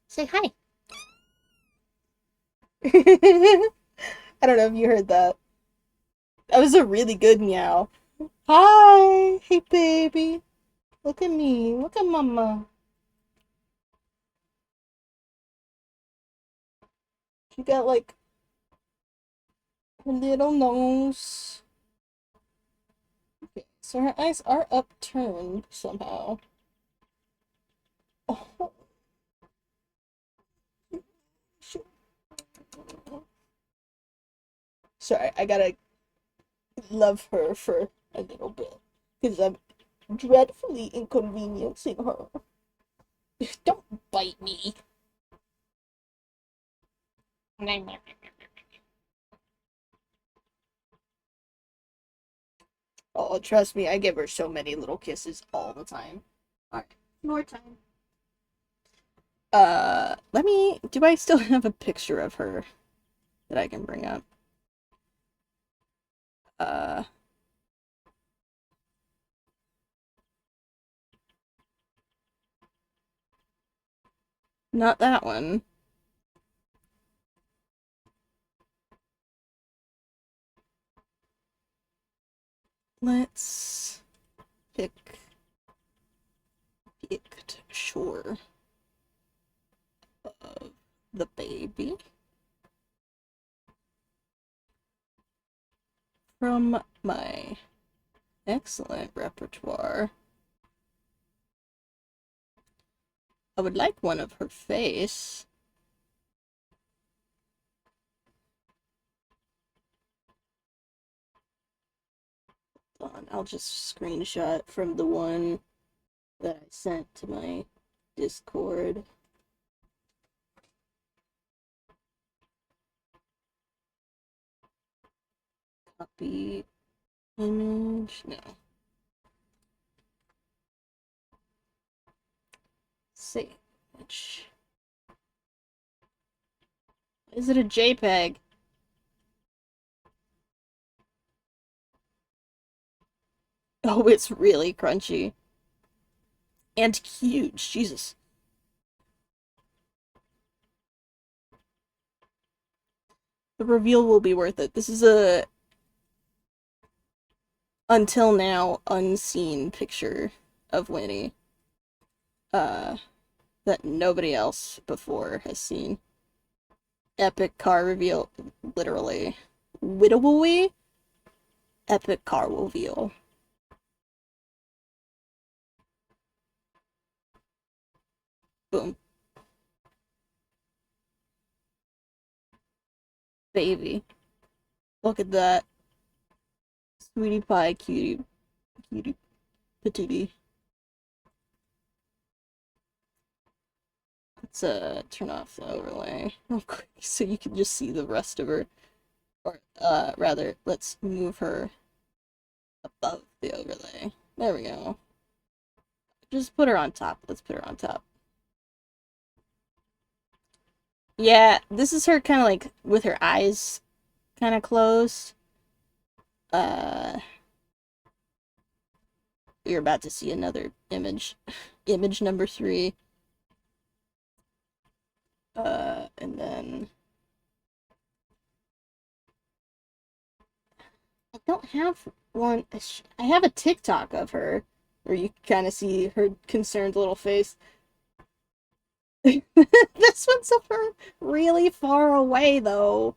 Say hi. I don't know if you heard that. That was a really good meow. Hi. Hey, baby. Look at me. Look at mama. She got like her little nose. Okay, so her eyes are upturned somehow. Oh, sorry, I gotta love her for a little bit because I'm dreadfully inconveniencing her. Don't bite me. Oh, trust me, I give her so many little kisses all the time. Alright, more time. Let me. Do I still have a picture of her that I can bring up? Uh, Not that one. Let's pick picture of the baby from my excellent repertoire. I would like one of her face. Hold on, I'll just screenshot from the one that I sent to my Discord. Copy image. No. Save image. Is it a JPEG? Oh, it's really crunchy. And huge. Jesus. The reveal will be worth it. This is a, until now, unseen picture of Winnie. That nobody else before has seen. Epic car reveal. Literally. Widowy? Epic car reveal. Boom. Baby. Look at that. Sweetie pie, cutie, cutie, patootie. Let's turn off the overlay real quick so you can just see the rest of her. Or rather, let's move her above the overlay. There we go. Just put her on top. Let's put her on top. Yeah, this is her kind of like with her eyes kind of closed. Uh, you're about to see another image. Image number 3. And then I don't have one. I have a TikTok of her where you kind of see her concerned little face. This one's of her really far away, though.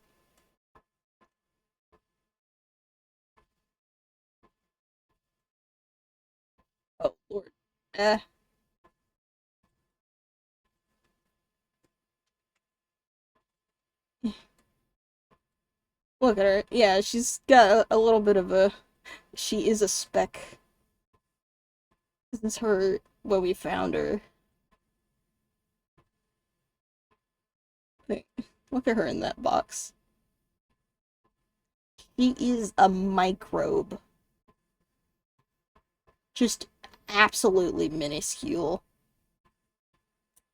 Oh, Lord. Eh. Look at her. Yeah, she's got a little bit of a. She is a speck. This is her when we found her. Look at her in that box. She is a microbe. Just absolutely minuscule.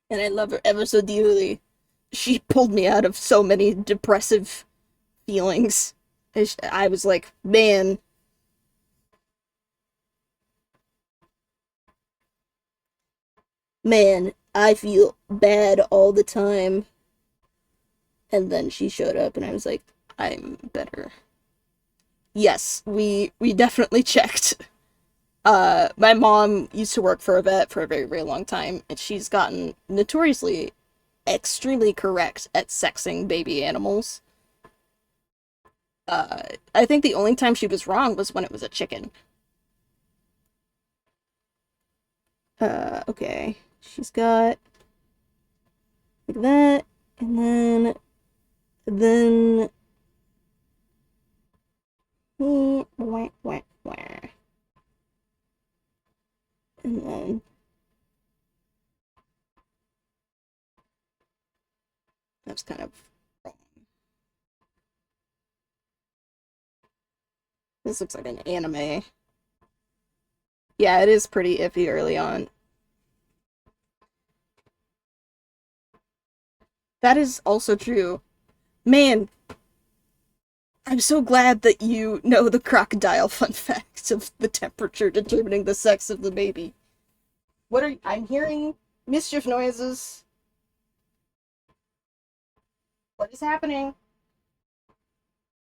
And I love her ever so dearly. She pulled me out of so many depressive feelings. I was like, man, I feel bad all the time. And then she showed up and I was like, I'm better. Yes, we definitely checked. My mom used to work for a vet for a very, very long time, and she's gotten notoriously extremely correct at sexing baby animals. I think the only time she was wrong was when it was a chicken. Okay. She's got like that, and then, wah, wah, wah. And then, that's kind of wrong. This looks like an anime. Yeah, it is pretty iffy early on. That is also true. Man, I'm so glad that you know the crocodile fun facts of the temperature determining the sex of the baby. What are I'm hearing mischief noises. What is happening?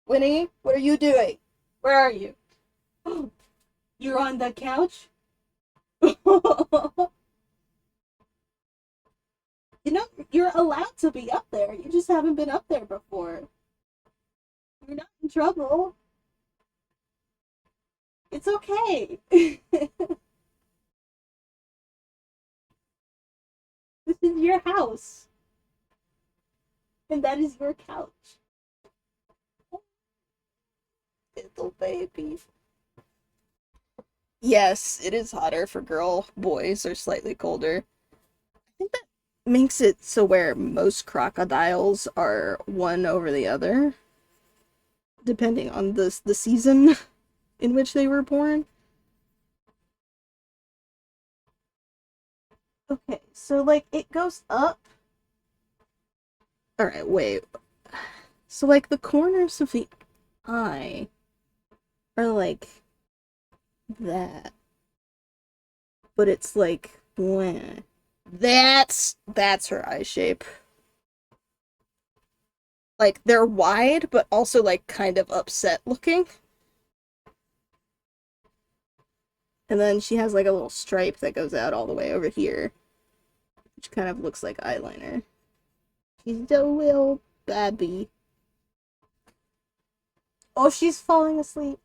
Winnie, what are you doing? Where are you? You're on the couch? You know, you're allowed to be up there. You just haven't been up there before. You're not in trouble. It's okay. This is your house. And that is your couch. Little baby. Yes, it is hotter for girl. Boys are slightly colder. I think that makes it so where most crocodiles are one over the other. depending on the season in which they were born. Okay, so like it goes up. All right, wait. So like the corners of the eye are like that, but it's like bleh. That's her eye shape. Like they're wide, but also like kind of upset looking. And then she has like a little stripe that goes out all the way over here, which kind of looks like eyeliner. She's a little babby. Oh, she's falling asleep.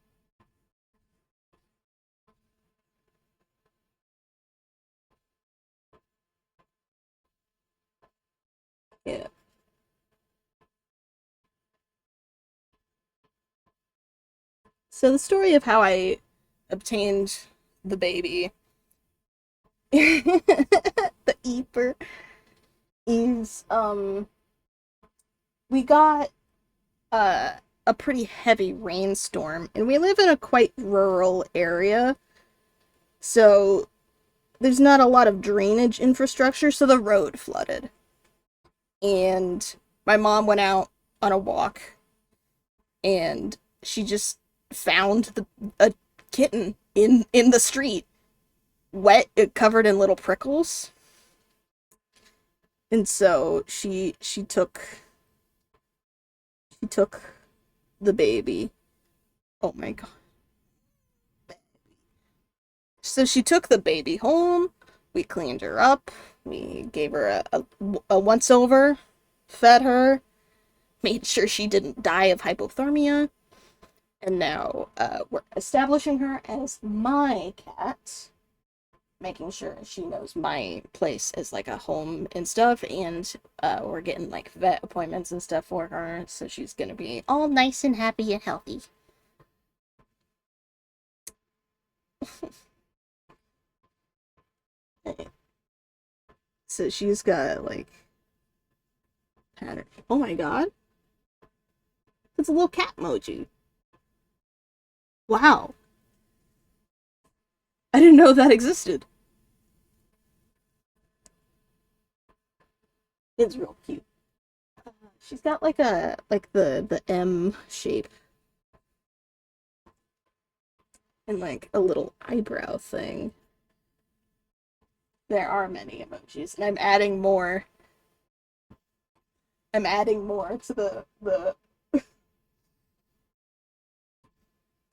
Yeah. So the story of how I obtained the baby, the Eeper, is we got uh a pretty heavy rainstorm, and we live in a quite rural area, so there's not a lot of drainage infrastructure, so the road flooded. And my mom went out on a walk, and she just found a kitten in the street, wet, covered in little prickles. And so she took the baby. Oh my god. So she took the baby home. We cleaned her up. We gave her a once over, fed her, made sure she didn't die of hypothermia. And now we're establishing her as my cat, making sure she knows my place as like a home and stuff. And we're getting like vet appointments and stuff for her. So she's going to be all nice and happy and healthy. So she's got like pattern. Oh my god. It's a little cat emoji. Wow. I didn't know that existed. It's real cute. She's got like the M shape and like a little eyebrow thing. There are many emojis, and I'm adding more to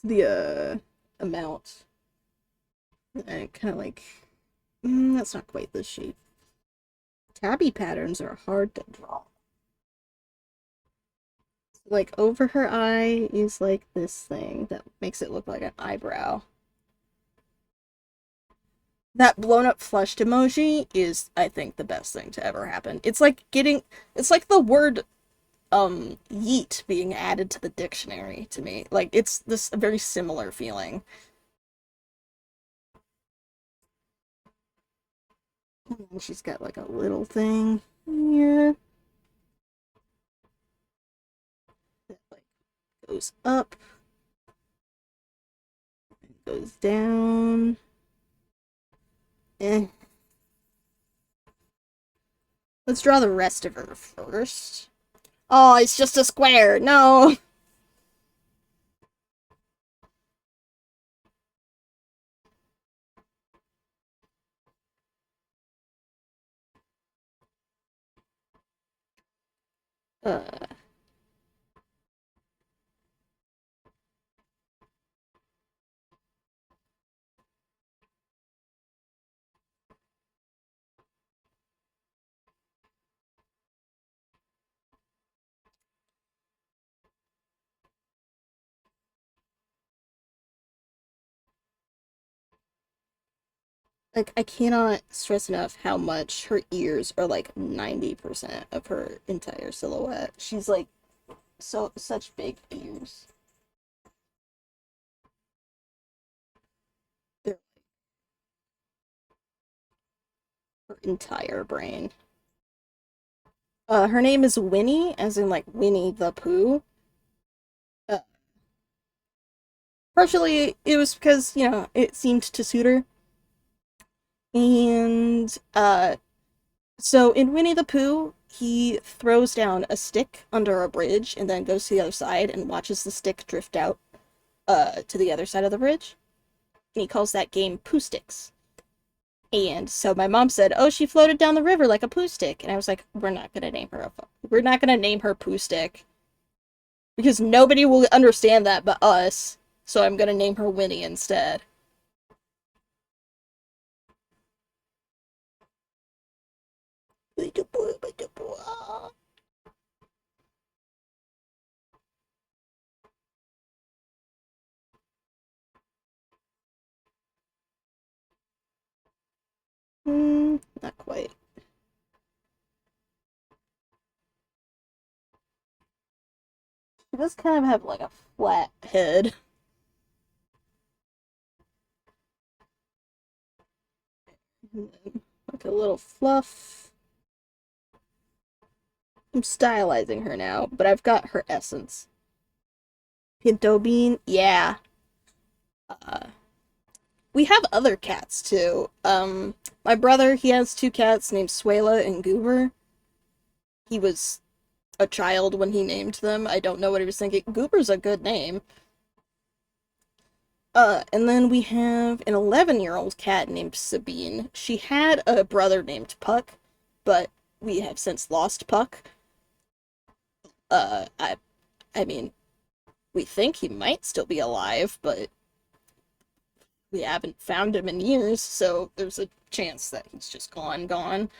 the amount. And kind of like that's not quite the shape. Tabby patterns are hard to draw. Like over her eye is like this thing that makes it look like an eyebrow. That blown up flushed emoji is, I think, the best thing to ever happen. It's like the word yeet being added to the dictionary to me. Like it's this very similar feeling. And she's got like a little thing here that like goes up, goes down. Eh. Let's draw the rest of her first. Oh, it's just a square. No. Uh, like I cannot stress enough how much her ears are like 90% of her entire silhouette. She's like such big ears. They're her entire brain. Her name is Winnie, as in like Winnie the Pooh. Partially, it was because, it seemed to suit her. And, so in Winnie the Pooh, he throws down a stick under a bridge and then goes to the other side and watches the stick drift out, to the other side of the bridge. And he calls that game Pooh Sticks. And so my mom said, "Oh, she floated down the river like a poo stick." And I was like, we're not gonna name her Poo Stick because nobody will understand that but us. So I'm gonna name her Winnie instead. Not quite. She does kind of have like a flat head. Like a little fluff. I'm stylizing her now, but I've got her essence. Pinto bean, yeah. Uh, we have other cats too. My brother, he has two cats named Suela and Goober. He was a child when he named them. I don't know what he was thinking. Goober's a good name. And then we have an 11-year-old cat named Sabine. She had a brother named Puck, but we have since lost Puck. Uh, I, I mean, we think he might still be alive, but we haven't found him in years, so there's a chance that he's just gone.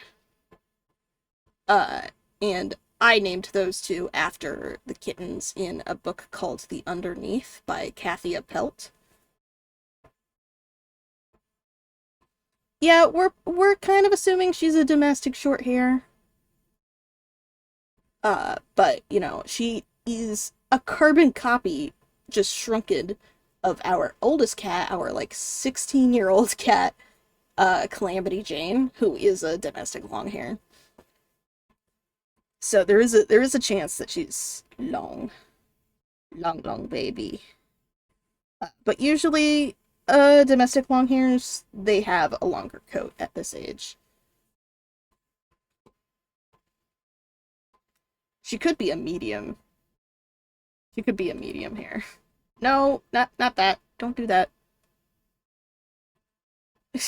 Uh, and I named those two after the kittens in a book called The Underneath by Kathia Pelt. Yeah, we're kind of assuming she's a domestic short hair. But she is a carbon copy, just shrunken, of our oldest cat, our like 16-year-old cat, Calamity Jane, who is a domestic long hair. So there is a chance that she's long baby. But usually, domestic long hairs, they have a longer coat at this age. She could be a medium. She could be a medium hair. No, not that. Don't do that. I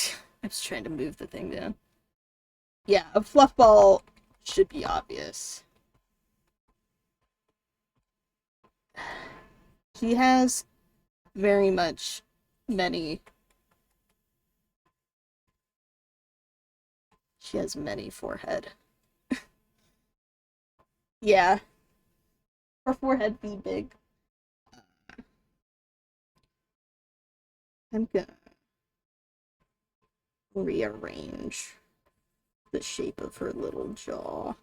was trying to move the thing down. Yeah, a fluff ball should be obvious. She has very much many. She has many forehead. Yeah, her forehead be big. I'm gonna rearrange the shape of her little jaw.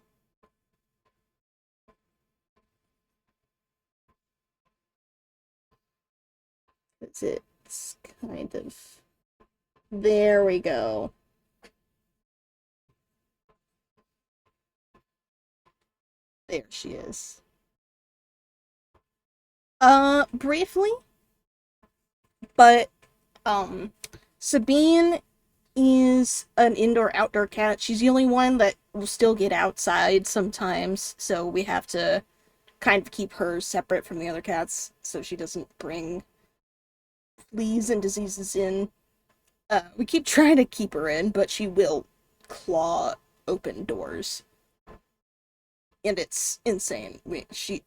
It's kind of. There we go. There she is. Briefly, but Sabine is an indoor outdoor cat. She's the only one that will still get outside sometimes, so we have to kind of keep her separate from the other cats so she doesn't bring fleas and diseases in. We keep trying to keep her in, but she will claw open doors. And it's insane. She's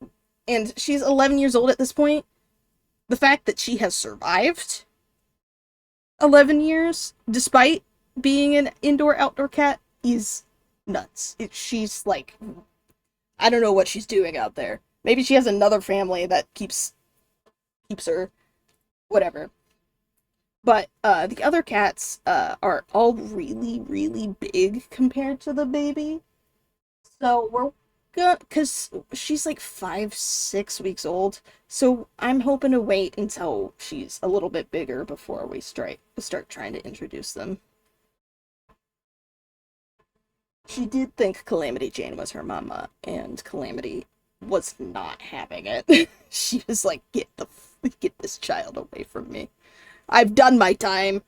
11 years old at this point. The fact that she has survived 11 years despite being an indoor outdoor cat is nuts. She's like, I don't know what she's doing out there. Maybe she has another family that keeps her, whatever. But the other cats are all really, really big compared to the baby. So we're gonna, because she's like 5, 6 weeks old. So I'm hoping to wait until she's a little bit bigger before we start trying to introduce them. She did think Calamity Jane was her mama, and Calamity was not having it. She was like, get this child away from me. I've done my time.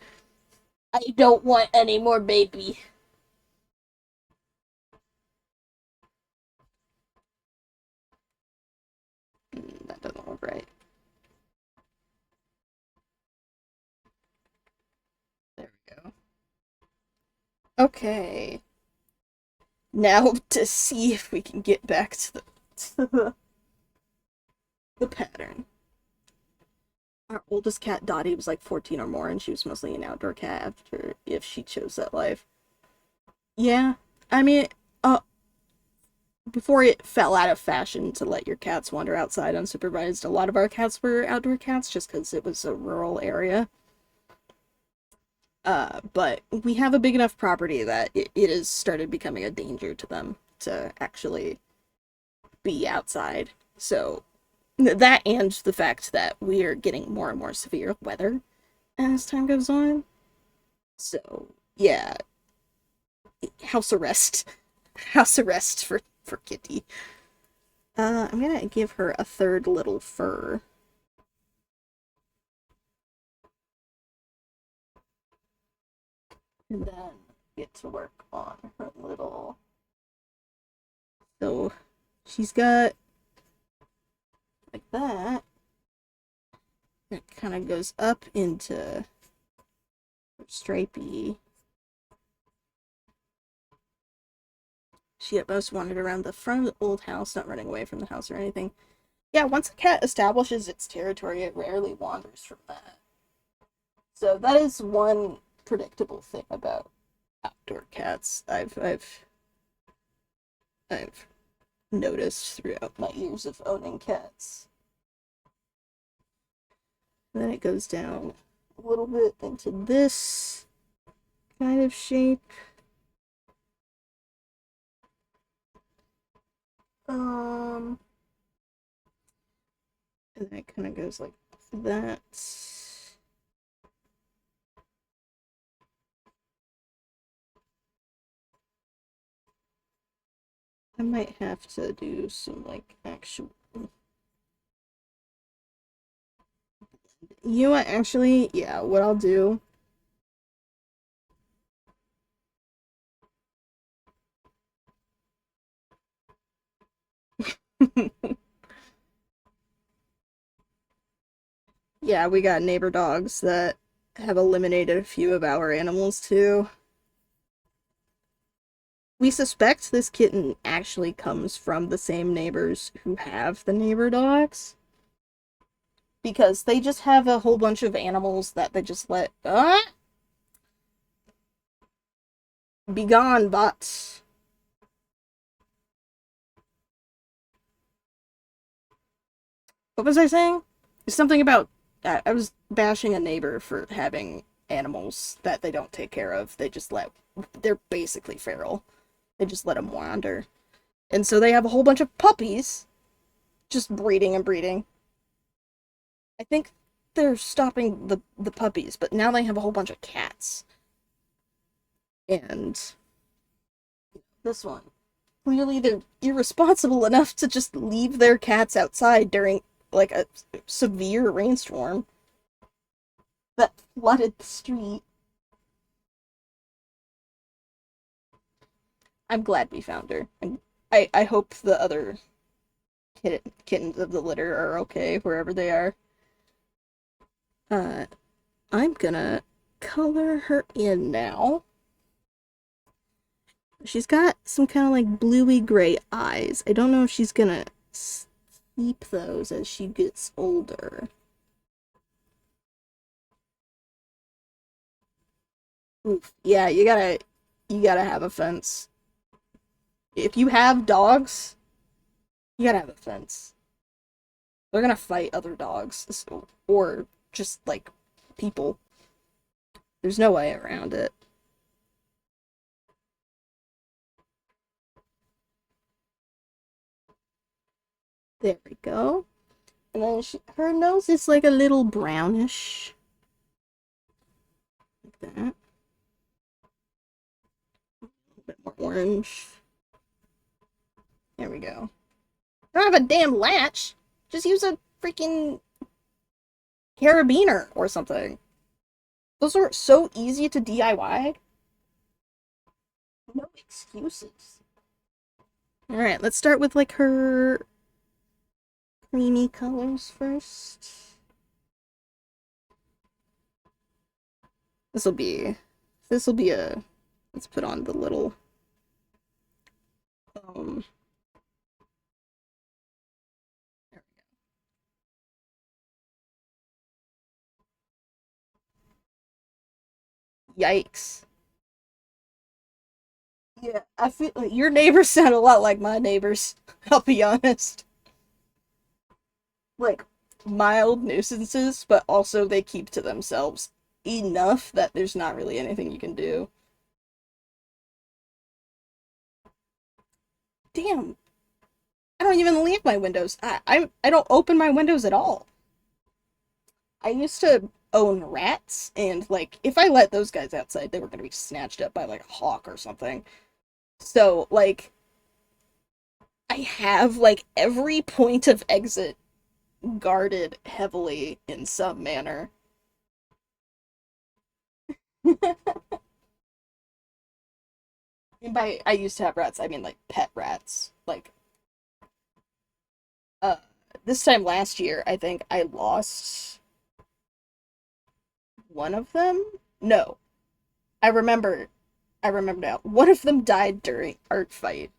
I don't want any more baby. That doesn't look right. There we go. Okay. Now to see if we can get back to the pattern. Our oldest cat, Dottie, was like 14 or more, and she was mostly an outdoor cat after if she chose that life. Yeah, I mean, uh, before it fell out of fashion to let your cats wander outside unsupervised, a lot of our cats were outdoor cats just because it was a rural area. But we have a big enough property that it has started becoming a danger to them to actually be outside. So that and the fact that we are getting more and more severe weather as time goes on. So yeah, house arrest, house arrest for Kitty. I'm gonna give her a third little fur. And then get to work on her little. So she's got like that. It kind of goes up into her stripey. She at most wandered around the front of the old house, not running away from the house or anything. Yeah, once a cat establishes its territory, it rarely wanders from that. So that is one predictable thing about outdoor cats I've noticed throughout my years of owning cats. And then it goes down a little bit into this kind of shape. And then it kind of goes like that. I might have to do some like actual. You know what? Actually, yeah. What I'll do. Yeah, we got neighbor dogs that have eliminated a few of our animals too. We suspect this kitten actually comes from the same neighbors who have the neighbor dogs. Because they just have a whole bunch of animals that they just let be gone, bots. What was I saying? Something about I was bashing a neighbor for having animals that they don't take care of. They just let they're basically feral. They just let them wander. And so they have a whole bunch of puppies just breeding and breeding. I think they're stopping the puppies, but now they have a whole bunch of cats. And this one. Clearly they're irresponsible enough to just leave their cats outside during like a severe rainstorm that flooded the street. I'm glad we found her. And I hope the other kittens of the litter are okay wherever they are. Uh, I'm gonna color her in now. She's got some kind of like bluey gray eyes. I don't know if she's gonna keep those as she gets older. Oof. Yeah, you gotta have a fence. If you have dogs, you gotta have a fence. They're gonna fight other dogs or just like people. There's no way around it. There we go. And then her nose is like a little brownish. Like that. A bit more orange. There we go. Don't have a damn latch. Just use a freaking carabiner or something. Those are so easy to DIY. No excuses. Alright, let's start with like her creamy colors first. This'll be this'll be a let's put on the little um yikes. Yeah, I feel like your neighbors sound a lot like my neighbors, I'll be honest. Like mild nuisances, but also they keep to themselves enough that there's not really anything you can do. Damn, I don't even leave my windows. I don't open my windows at all. I used to own rats, and like if I let those guys outside, they were gonna be snatched up by like a hawk or something. So like I have like every point of exit guarded heavily in some manner. And by I used to have rats, I mean like pet rats. Like uh this time last year, I think I lost one of them. No, I remember I remember now. One of them died during art fight,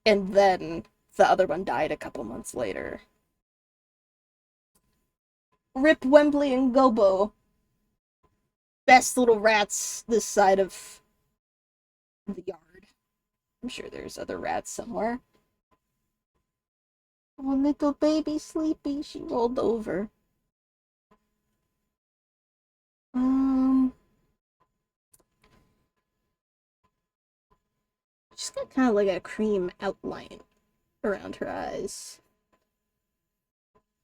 and then the other one died a couple months later. Rip Wembley and Gobo. Best little rats this side of the yard. I'm sure there's other rats somewhere. Oh, little baby sleepy. She rolled over. Um, she's got kind of like a cream outline around her eyes.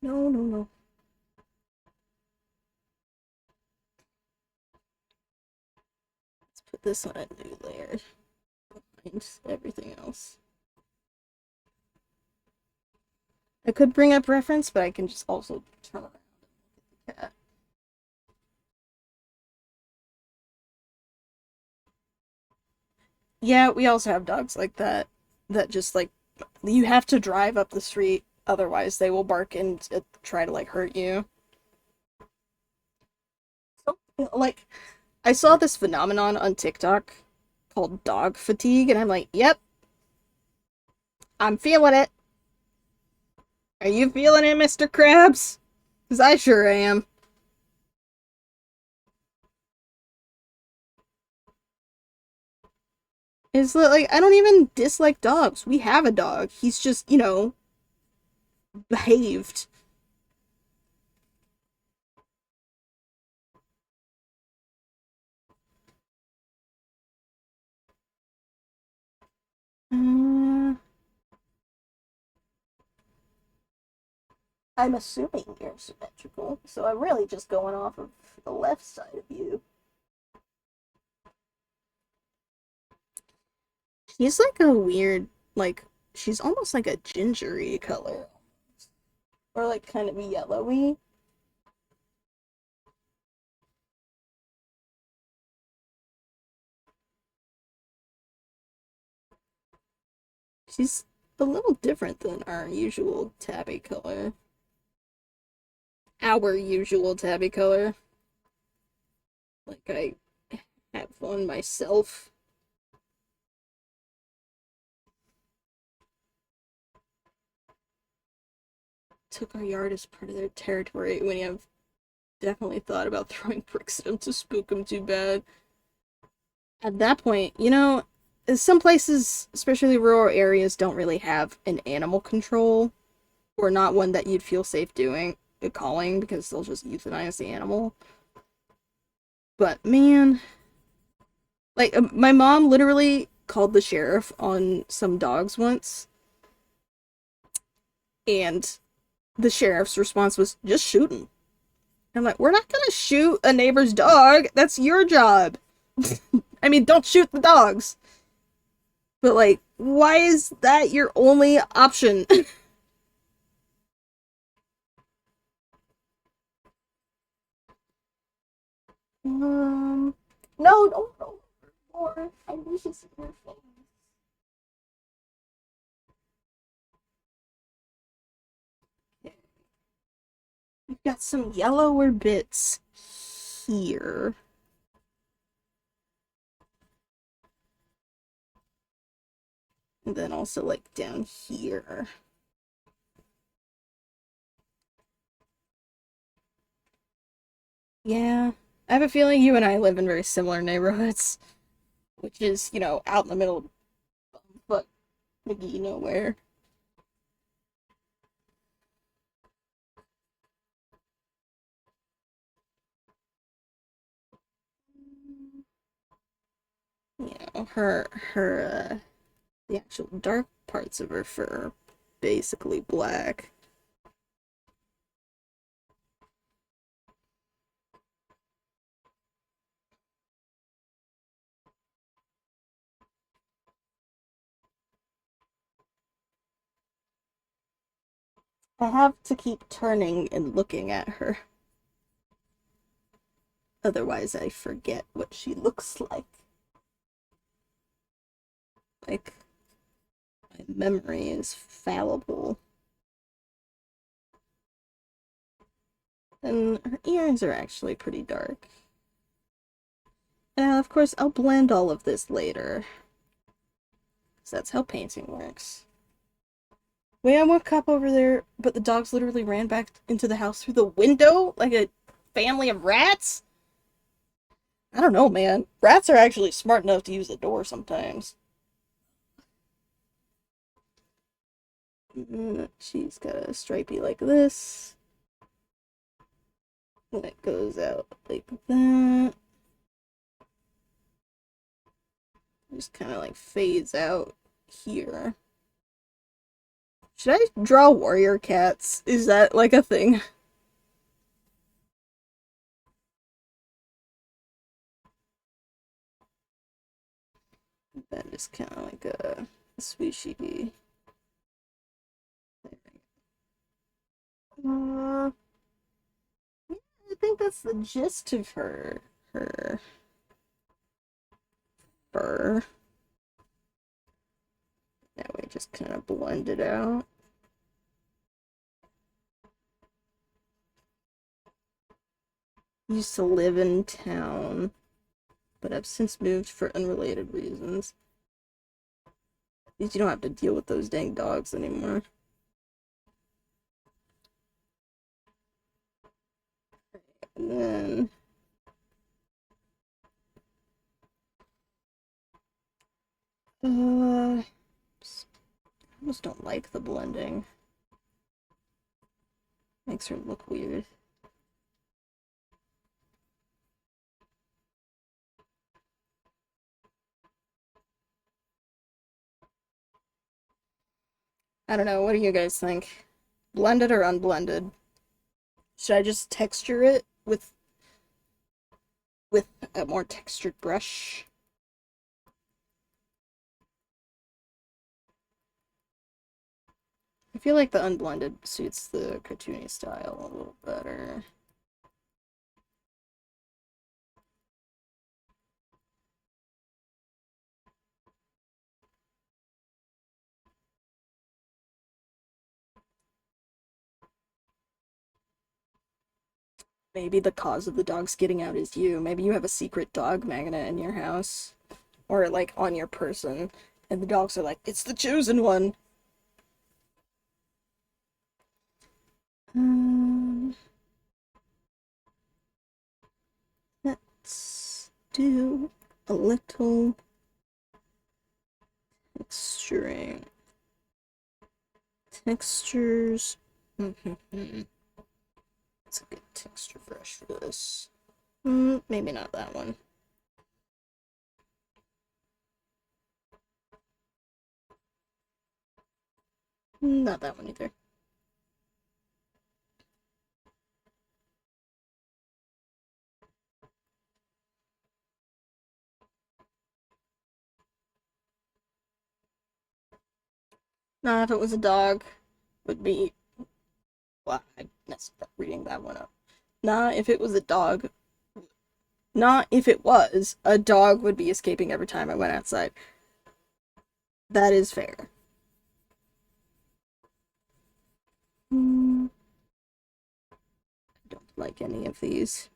No, no, no. Let's put this on a new layer behind everything else. I could bring up reference, but I can just also turn around and look at the cat. Yeah, we also have dogs like that. That just like you have to drive up the street, otherwise they will bark and try to like hurt you. So, like I saw this phenomenon on TikTok called dog fatigue, and I'm like, yep, I'm feeling it. Are you feeling it, Mr. Krabs? Because I sure am. It's like I don't even dislike dogs. We have a dog. He's just, behaved. Uh, I'm assuming you're symmetrical, so I'm really just going off of the left side of you. She's like a weird, like, she's almost like a gingery color. Or like kind of yellowy. She's a little different than our usual tabby color. Our usual tabby color. Like, I have one myself. Took our yard as part of their territory when you have definitely thought about throwing bricks at them to spook them too bad. At that point, some places, especially rural areas, don't really have an animal control, or not one that you'd feel safe doing calling because they'll just euthanize the animal. But man, like my mom literally called the sheriff on some dogs once, and the sheriff's response was just shoot him. I'm like, we're not gonna shoot a neighbor's dog. That's your job. I mean, don't shoot the dogs. But like, why is that your only option? um, no, don't go more. I wish it's your face. You've got some yellower bits here. And then also like down here. Yeah. I have a feeling you and I live in very similar neighborhoods, which is, out in the middle of but McGee nowhere. Her the actual dark parts of her fur are basically black. I have to keep turning and looking at her. Otherwise, I forget what she looks like. Like, my memory is fallible. And her ears are actually pretty dark. And of course, I'll blend all of this later. Because that's how painting works. We have one cup over there, but the dogs literally ran back into the house through the window like a family of rats? I don't know, man. Rats are actually smart enough to use the door sometimes. She's got a stripey like this. And it goes out like that. Just kind of like fades out here. Should I draw warrior cats? Is that like a thing? That is kind of like a swishy. I think that's the gist of her fur. Now we just kind of blend it out. Used to live in town, but I've since moved for unrelated reasons. At least you don't have to deal with those dang dogs anymore. And then I almost don't like the blending. Makes her look weird. I don't know, what do you guys think? Blended or unblended? Should I just texture it with a more textured brush? I feel like the unblended suits the cartoony style a little better. Maybe the cause of the dogs getting out is you. Maybe you have a secret dog magnet in your house. Or, like, on your person. And the dogs are like, it's the chosen one. Um, let's do a little texturing. Textures. It's a good texture brush for this. Maybe not that one. Not that one either. Nah, if it was a dog, would be. Well, I messed up reading that one up. Nah, if it was a dog. Not if it was. A dog would be escaping every time I went outside. That is fair. Hmm, I don't like any of these.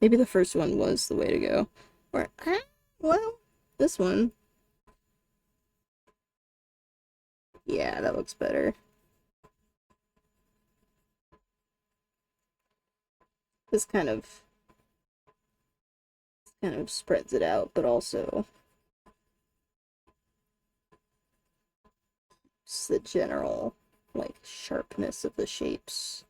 Maybe the first one was the way to go. Or, well, this one. Yeah, that looks better. This kind of spreads it out, but also it's the general like sharpness of the shapes.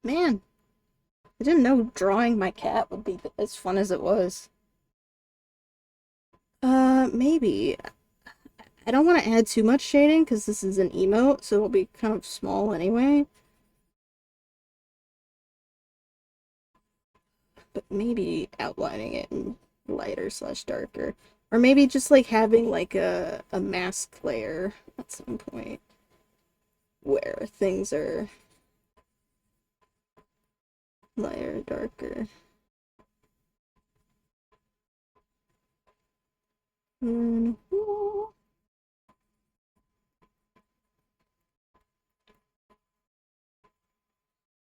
Man, I didn't know drawing my cat would be as fun as it was. Maybe. I don't want to add too much shading because this is an emote, so it'll be kind of small anyway. But maybe outlining it in lighter slash darker. Or maybe just like having like a mask layer at some point where things are lighter, darker. Mm,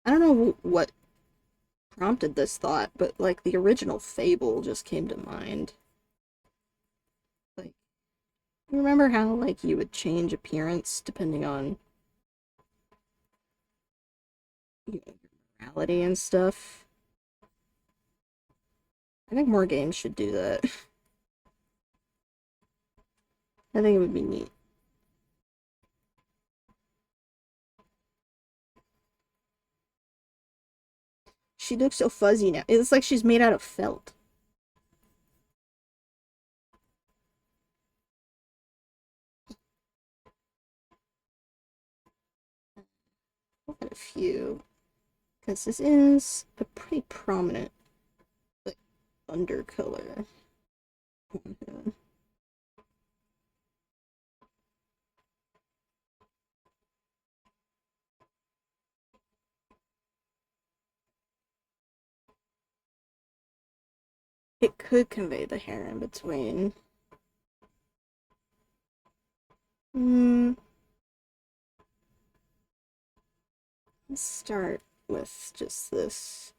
I don't know what prompted this thought, but like the original Fable just came to mind. Like, you remember how like you would change appearance depending on your morality and stuff? I think more games should do that. I think it would be neat. She looks so fuzzy now. It's like she's made out of felt. I've got a few. Because this is a pretty prominent like undercolor. It could convey the hair in between. Hmm. Let's start with just this.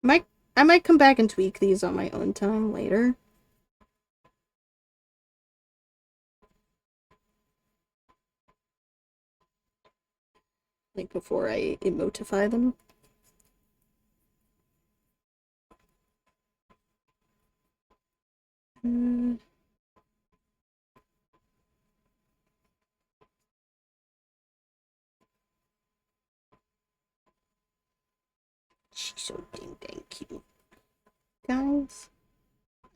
Might I might come back and tweak these on my own time later. Like before I emotify them. Mm, she's so dang cute. Guys,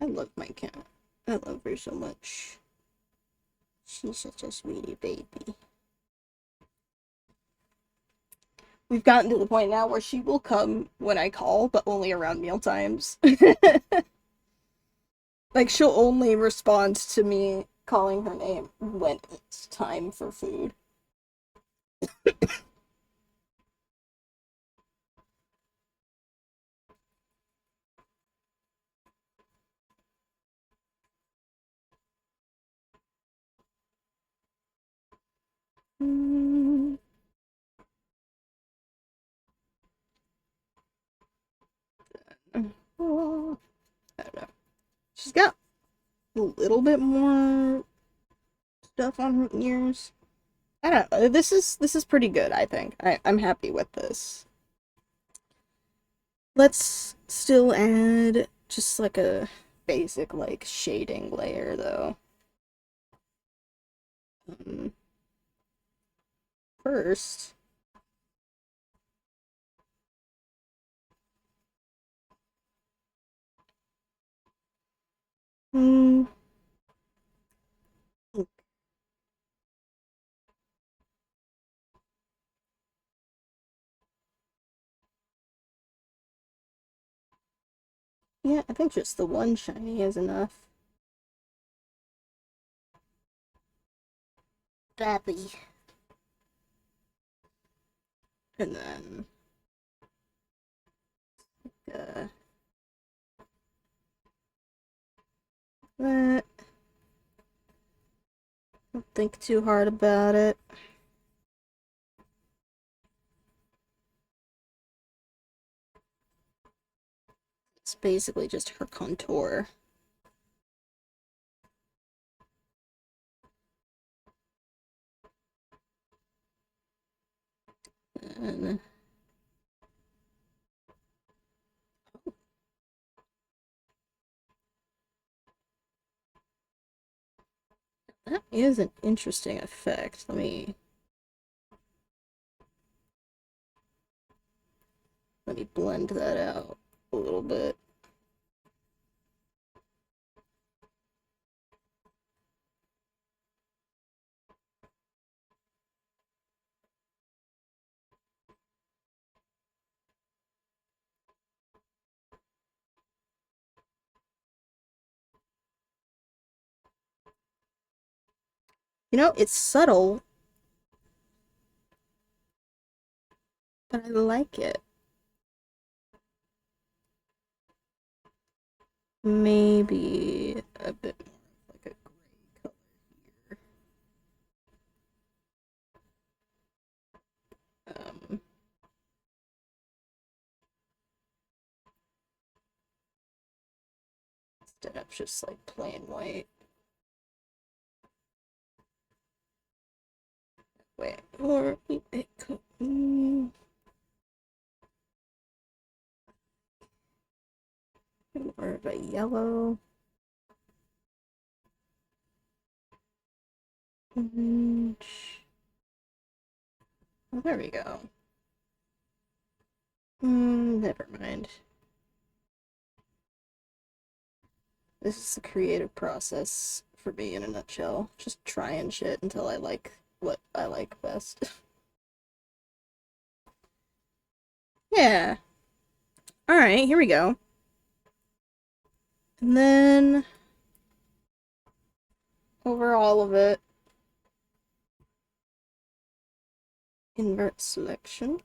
I love my cat. I love her so much. She's such a sweetie baby. We've gotten to the point now where she will come when I call, but only around meal times. Like, she'll only respond to me calling her name when it's time for food. Mm, oh, I don't know. She's got a little bit more stuff on her ears. I don't know. This is pretty good, I think. I'm happy with this. Let's still add just like a basic like shading layer though. Um, first, hmm, Yeah, I think just the one shiny is enough. Badly. And then uh, that. Don't think too hard about it. It's basically just her contour. And that is an interesting effect. Let me blend that out a little bit. You know, it's subtle, but I like it. Maybe a bit more like a gray color here. Um, Instead of just like plain white. Wait, or it could be more of a yellow. Orange. Oh, there we go. Never mind. This is the creative process for me in a nutshell. Just trying shit until I like what I like best. Yeah. Alright, here we go. And then over all of it, invert selection,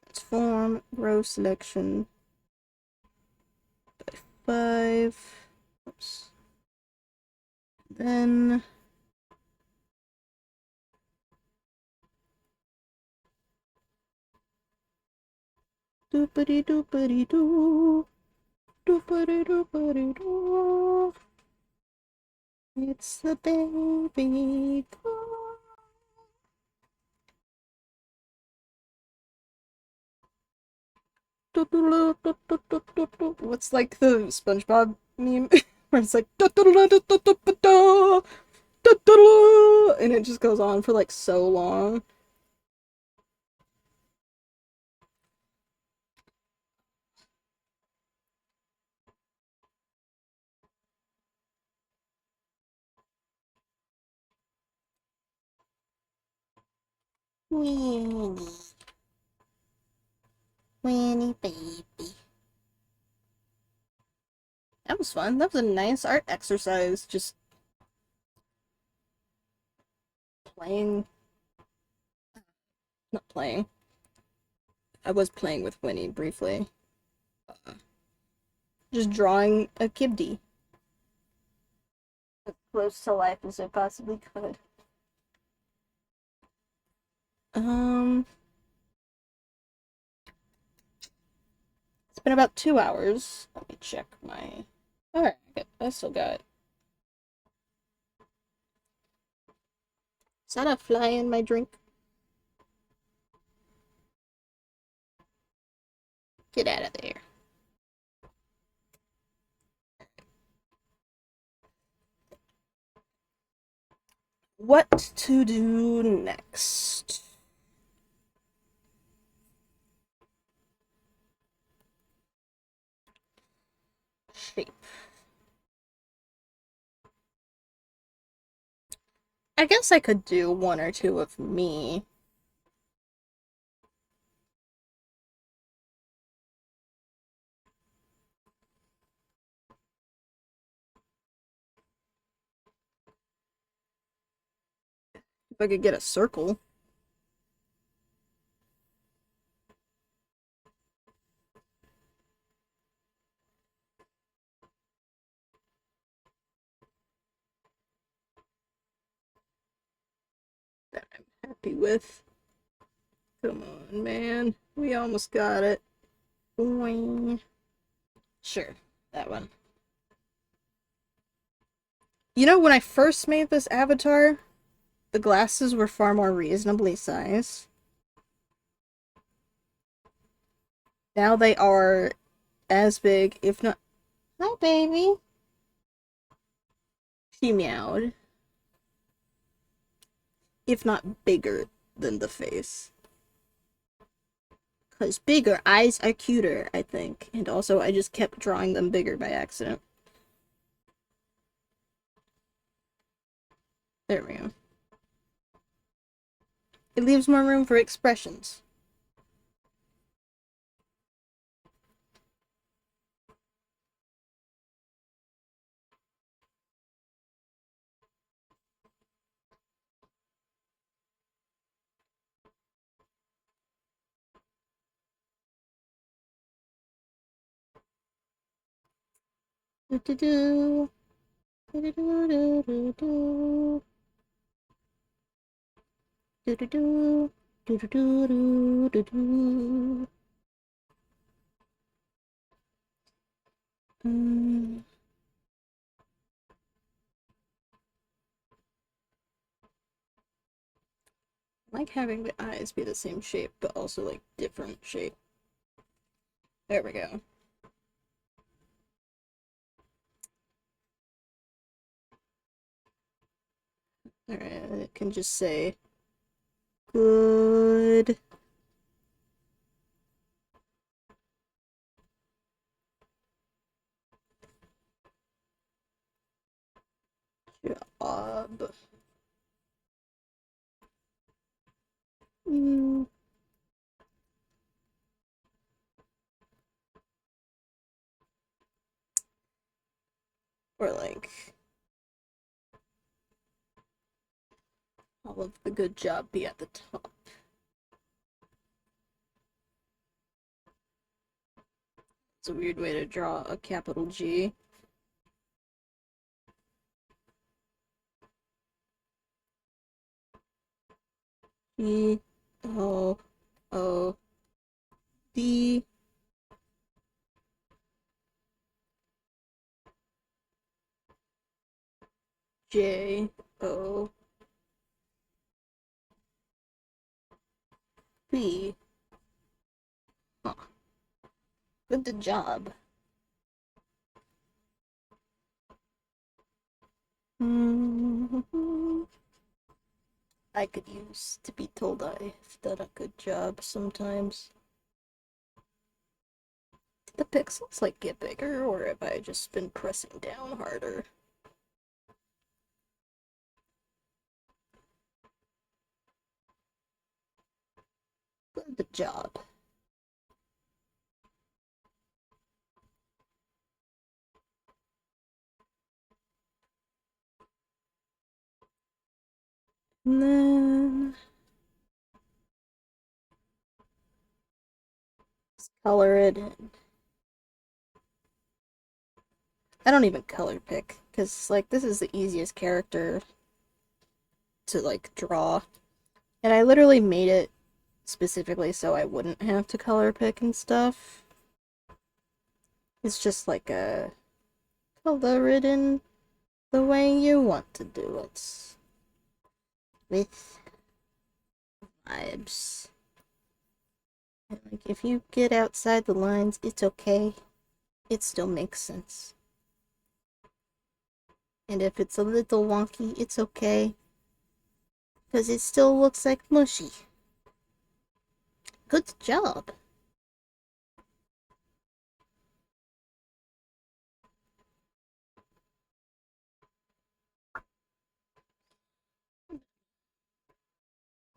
transform, row selection by 5. Oops. Then doopity doopity doo, doopity doopity doo. It's the baby girl. What's like the SpongeBob meme where it's like and it just goes on for like so long. Weenie, weenie baby. That was fun. That was a nice art exercise. Just playing, not playing. I was playing with Winnie briefly. Just drawing a kibdi as close to life as I possibly could. Um, it's been about 2 hours. Let me check my. Alright, I still got. Is that a fly in my drink? Get out of there. What to do next? Shape. I guess I could do one or two of me. If I could get a circle. That I'm happy with. Come on, man. We almost got it. Boing. Sure, that one. You know, when I first made this avatar, the glasses were far more reasonably sized. Now they are as big, if not... Hi, baby. She meowed. If not bigger than the face. Because bigger eyes are cuter, I think. And also, I just kept drawing them bigger by accident. There we go. It leaves more room for expressions. Do do do. Do do do do do. Do do do. Do do do do do. I like having the eyes be the same shape, but also like different shape. There we go. Alright, it can just say good job. Mm. Or like all of the good job be at the top. It's a weird way to draw a capital G. E O O D J O B. Huh. Good job. I could use to be told I've done a good job sometimes. Did the pixels like get bigger, or have I just been pressing down harder? Good job. And then let's color it in. I don't even color pick, because like this is the easiest character to like draw. And I literally made it specifically so I wouldn't have to color pick and stuff. It's just like a color it in the way you want to do it. With vibes. And like if you get outside the lines, it's okay. It still makes sense. And if it's a little wonky, it's okay. Because it still looks like mushy. Good job.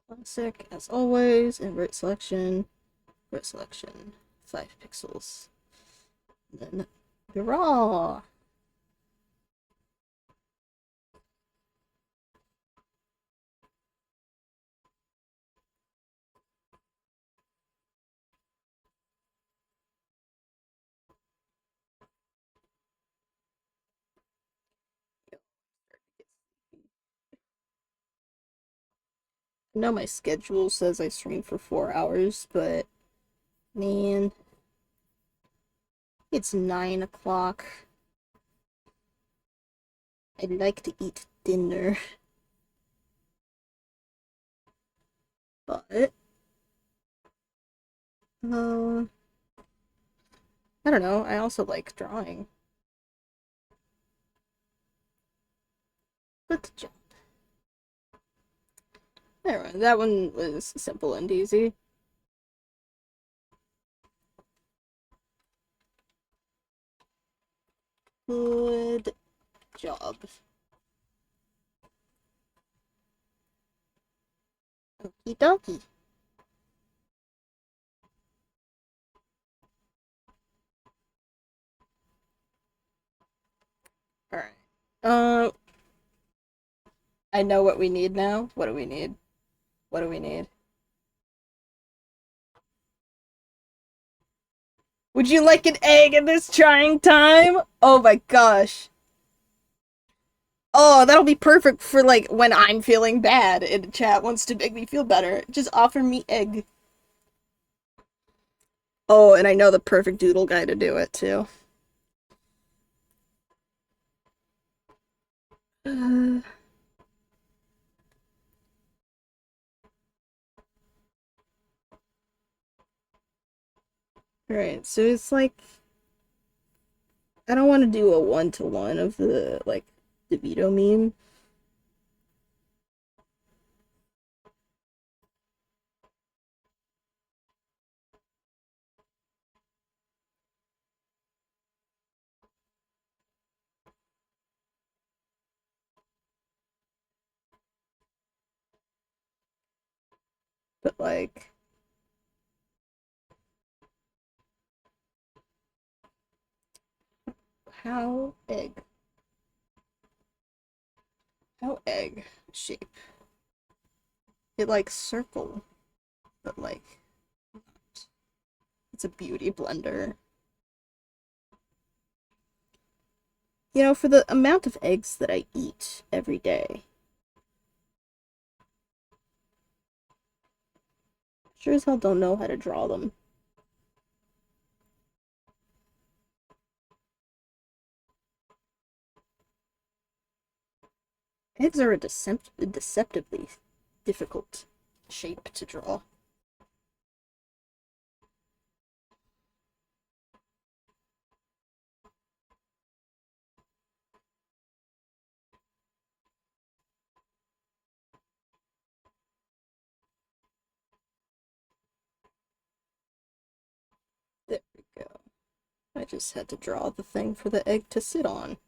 Classic, as always. Invert selection. 5 pixels. And then draw. know my schedule says I stream for 4 hours, but man, it's 9 o'clock. I'd like to eat dinner. But, uh, I don't know. I also like drawing. Good job. Anyway, that one was simple and easy. Good job. Okie dokie. Alright. I know what we need now. What do we need? What do we need? Would you like an egg in this trying time? Oh my gosh. Oh, that'll be perfect for like when I'm feeling bad and chat wants to make me feel better. Just offer me egg. Oh, and I know the perfect doodle guy to do it too. Alright, so it's like I don't want to do a one-to-one of the like DeVito meme. But like how egg how egg shape it like circle but like it's a beauty blender. You know, for the amount of eggs that I eat every day, sure as hell don't know how to draw them. Eggs are a deceptively difficult shape to draw. There we go. I just had to draw the thing for the egg to sit on.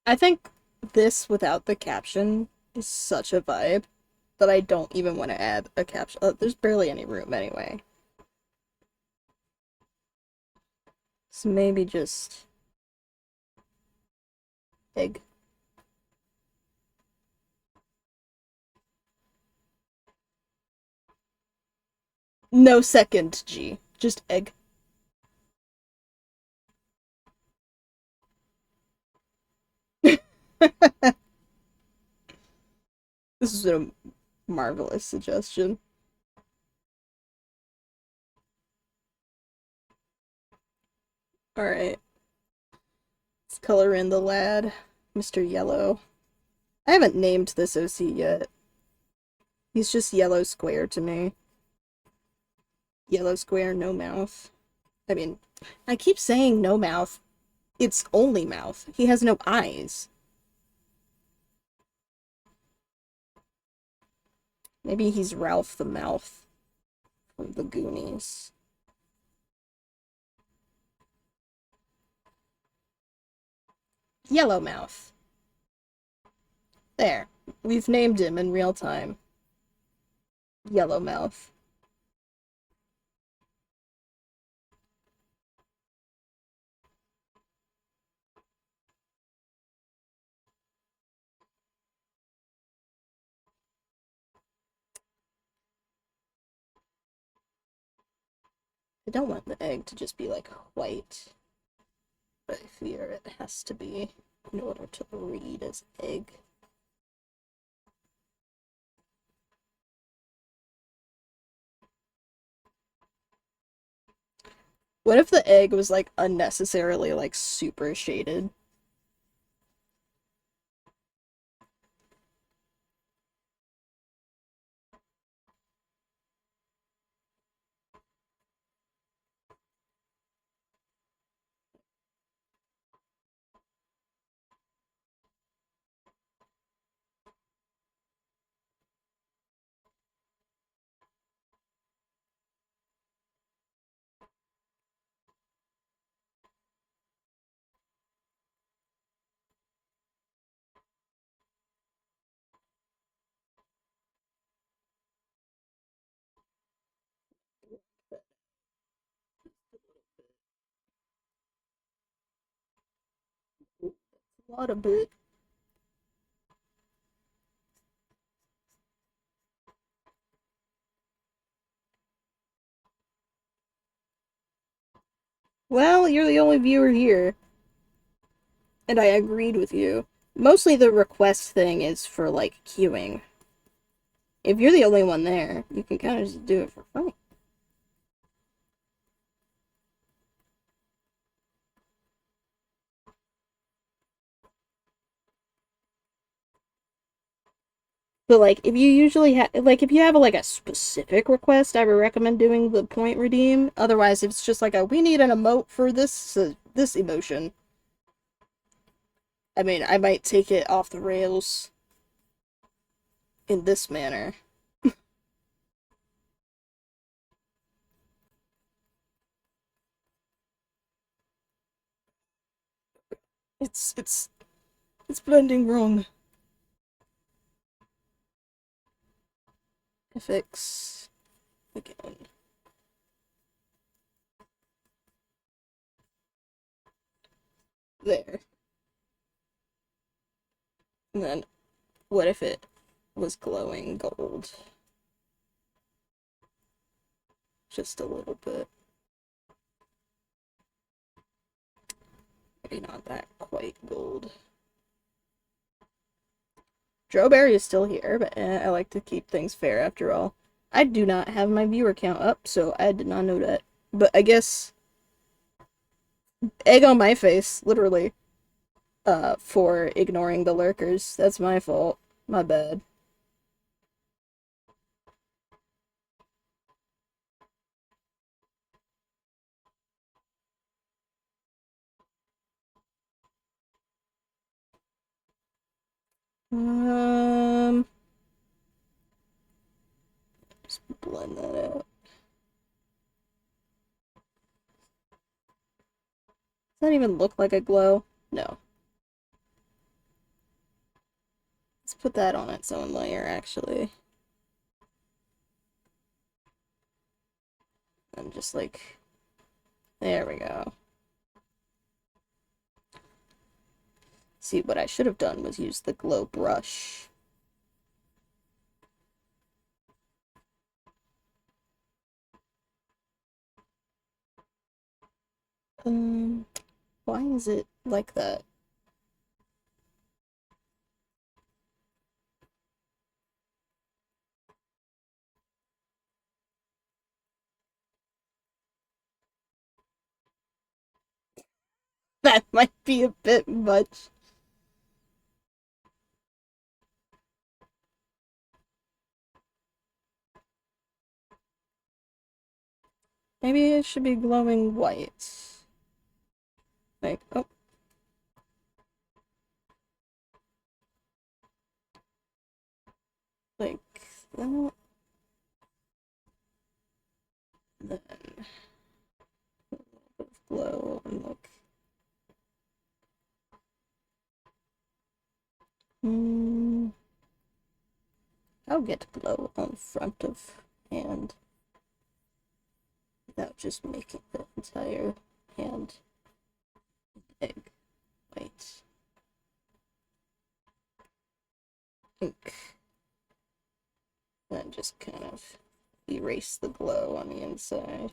I think this without the caption is such a vibe that I don't even want to add a caption. There's barely any room anyway. So maybe just egg. No second G. Just egg. This is a marvelous suggestion. Alright. Let's color in the lad. Mr. Yellow. I haven't named this OC yet. He's just yellow square to me. Yellow square, no mouth. I mean, I keep saying no mouth. It's only mouth. He has no eyes. Maybe he's Ralph the Mouth from the Goonies. Yellow Mouth. There. We've named him in real time. Yellow Mouth. I don't want the egg to just be like white, but I fear it has to be in order to read as egg. What if the egg was like unnecessarily like super shaded? A lot of bit. Well, you're the only viewer here, and I agreed with you. Mostly the request thing is for like queuing. If you're the only one there, you can kind of just do it for fun. But like, if you usually have like if you have like a specific request, I would recommend doing the point redeem. Otherwise, if it's just like a we need an emote for this emotion. I mean, I might take it off the rails in this manner. It's blending wrong. FX again. There. And then what if it was glowing gold? Just a little bit. Maybe not that quite gold. Strawberry is still here, but I like to keep things fair after all. I do not have my viewer count up, so I did not know that. But I guess egg on my face, literally, for ignoring the lurkers. That's my fault. My bad. Um, just blend that out. Does that even look like a glow? No. Let's put that on its own layer, actually. And just like, there we go. See, what I should have done was use the glow brush. Um, why is it like that? That might be a bit much. Maybe it should be glowing white. Like, oh. Like that. Then a little bit of glow and look. Hmm. I'll get glow on front of hand without just making the entire hand egg white. Ink. Then just kind of erase the glow on the inside.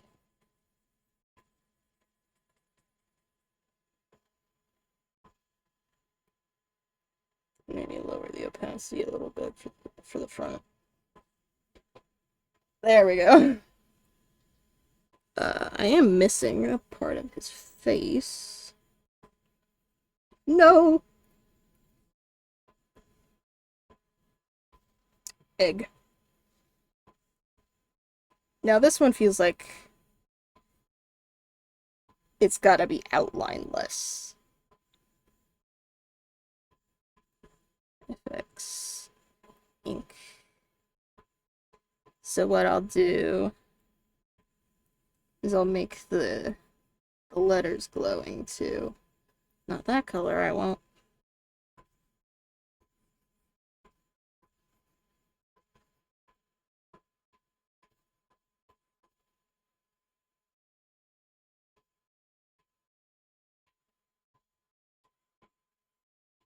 Maybe lower the opacity a little bit for the front. There we go. I am missing a part of his face. No! Egg. Now this one feels like it's gotta be outline-less. FX. Ink. So what I'll do is I'll make the letters glowing too. Not that color, I won't.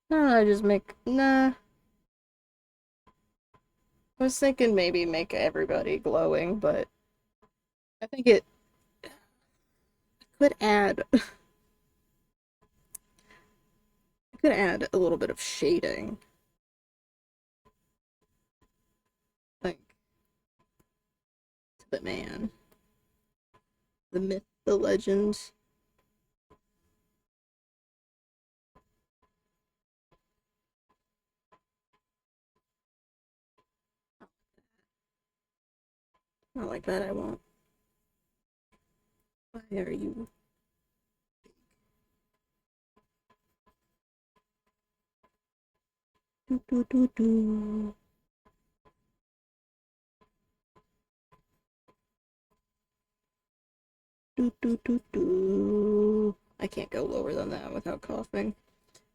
No, I just make... Nah. I was thinking maybe make everybody glowing, but I think it could add... could add a little bit of shading. Like, to the man. The myth, the legend. Not like that, I won't. Why are you... Do, do, do, do. Do, do, do, do. I can't go lower than that without coughing.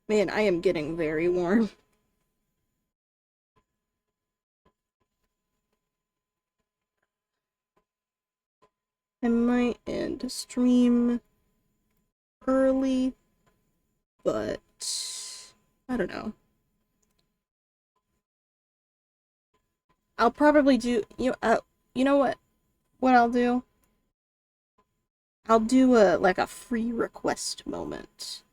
Man, I am getting very warm. I might end stream early, but I don't know. I'll probably do you know what I'll do? I'll do a like a free request moment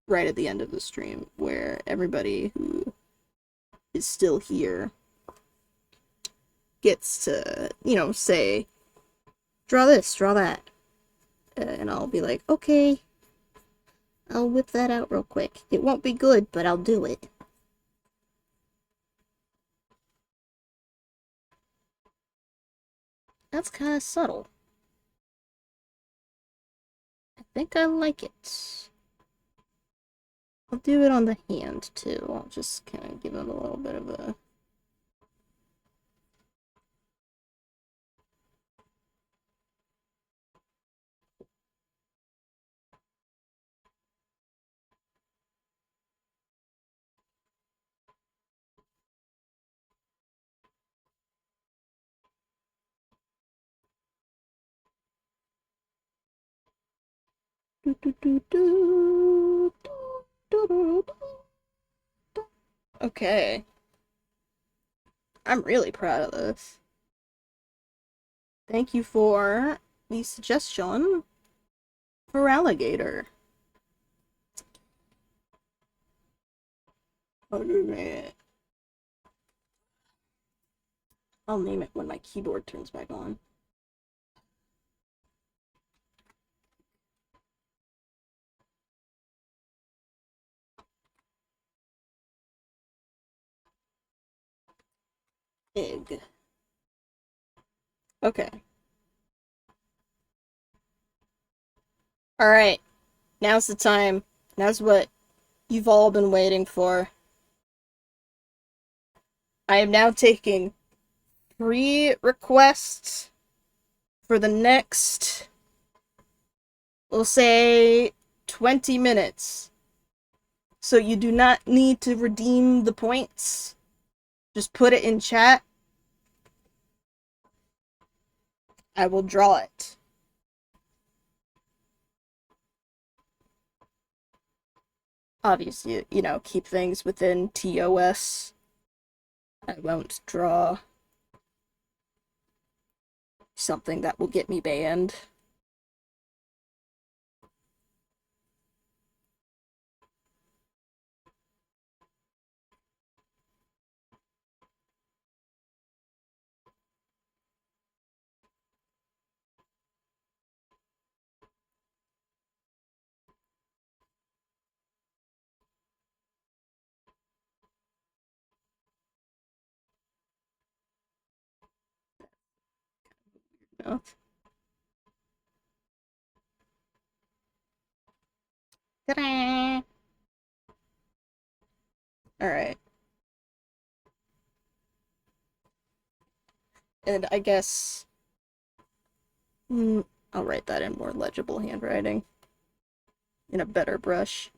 right at the end of the stream where everybody who is still here gets to, say draw this, draw that. And I'll be like, "Okay, I'll whip that out real quick. It won't be good, but I'll do it." That's kind of subtle. I think I like it. I'll do it on the hand, too. I'll just kind of give it a little bit of a... Okay. I'm really proud of this. Thank you for the suggestion for alligator. I'll name it. I'll name it when my keyboard turns back on. Egg. Okay. Alright. Now's the time. Now's what you've all been waiting for. I am now taking 3 requests for the next, we'll say, 20 minutes. So you do not need to redeem the points. Just put it in chat. I will draw it. Obviously, keep things within TOS. I won't draw something that will get me banned. mouth. Ta-da! Alright. And I guess... I'll write that in more legible handwriting. In a better brush.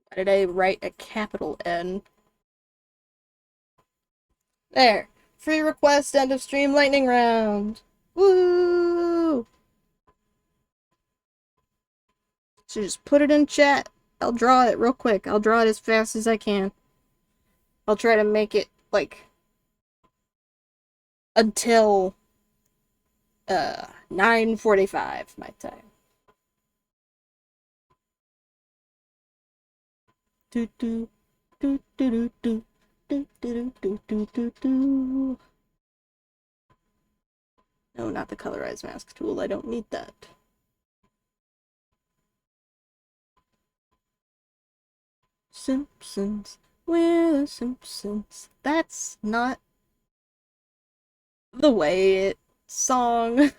Why did I write a capital N? There. Free request, end of stream, lightning round. Woo! So just put it in chat. I'll draw it real quick. I'll draw it as fast as I can. I'll try to make it, like, until 9:45 my time. Do do do do do do do do do do do. No, not the colorize mask tool. I don't need that. Simpsons. We're the Simpsons. That's not the way it song.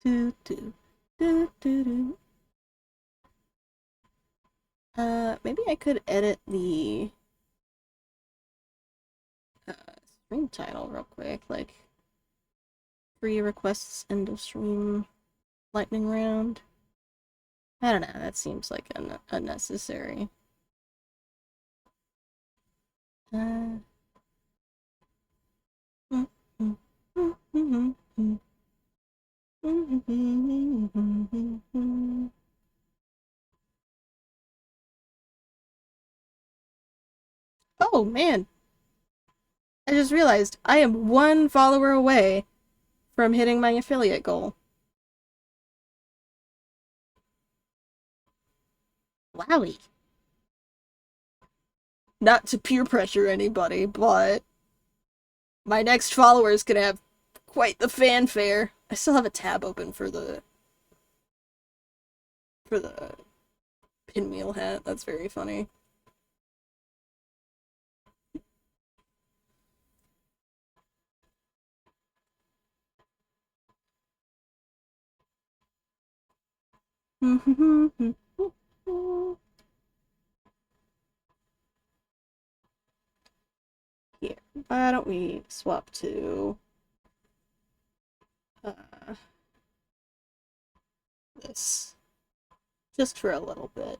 do do do do do. Maybe I could edit the stream title real quick, like free requests end of stream lightning round. I don't know, that seems like unnecessary. Oh, man. I just realized I am 1 follower away from hitting my affiliate goal. Wowie. Not to peer pressure anybody, but my next follower is gonna have quite the fanfare. I still have a tab open for the pinwheel hat. That's very funny. Here, why don't we swap to this just for a little bit.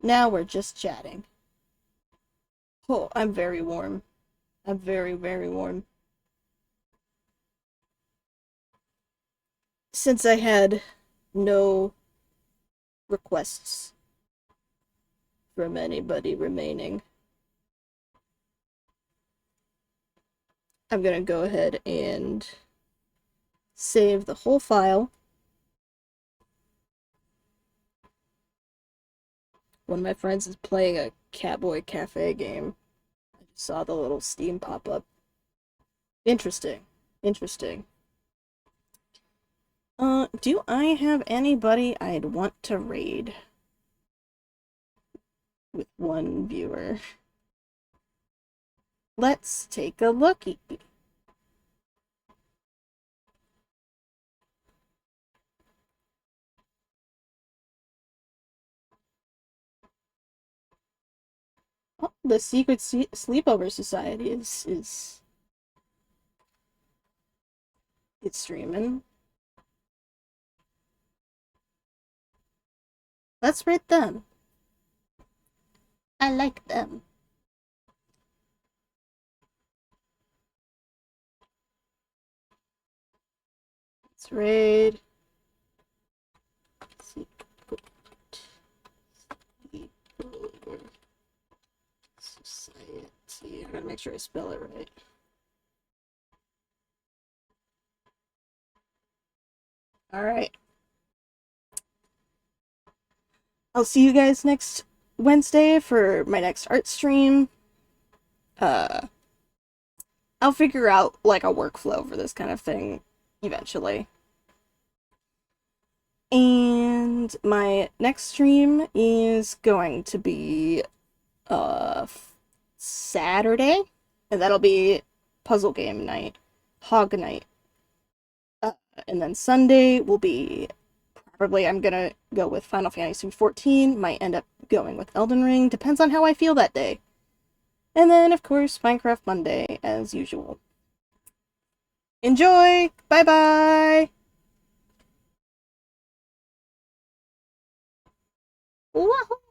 Now we're just chatting. Oh, I'm very warm. I'm very, very warm. Since I had no requests from anybody remaining, I'm gonna go ahead and save the whole file. One of my friends is playing a Catboy Cafe game. I just saw the little Steam pop up. Interesting. Interesting. Do I have anybody I'd want to raid with 1 viewer? Let's take a looky. Oh, the Secret Sleepover Society is it's streaming. Let's rate them. I like them. Let's raid. Society. I gotta make sure I spell it right. Alright. I'll see you guys next Wednesday for my next art stream. I'll figure out like a workflow for this kind of thing eventually. And my next stream is going to be Saturday, and that'll be puzzle game night, hog night. And then Sunday will be probably I'm gonna go with Final Fantasy 14. Might end up going with Elden Ring. Depends on how I feel that day. And then of course Minecraft Monday as usual. Enjoy! Bye bye! Woohoo!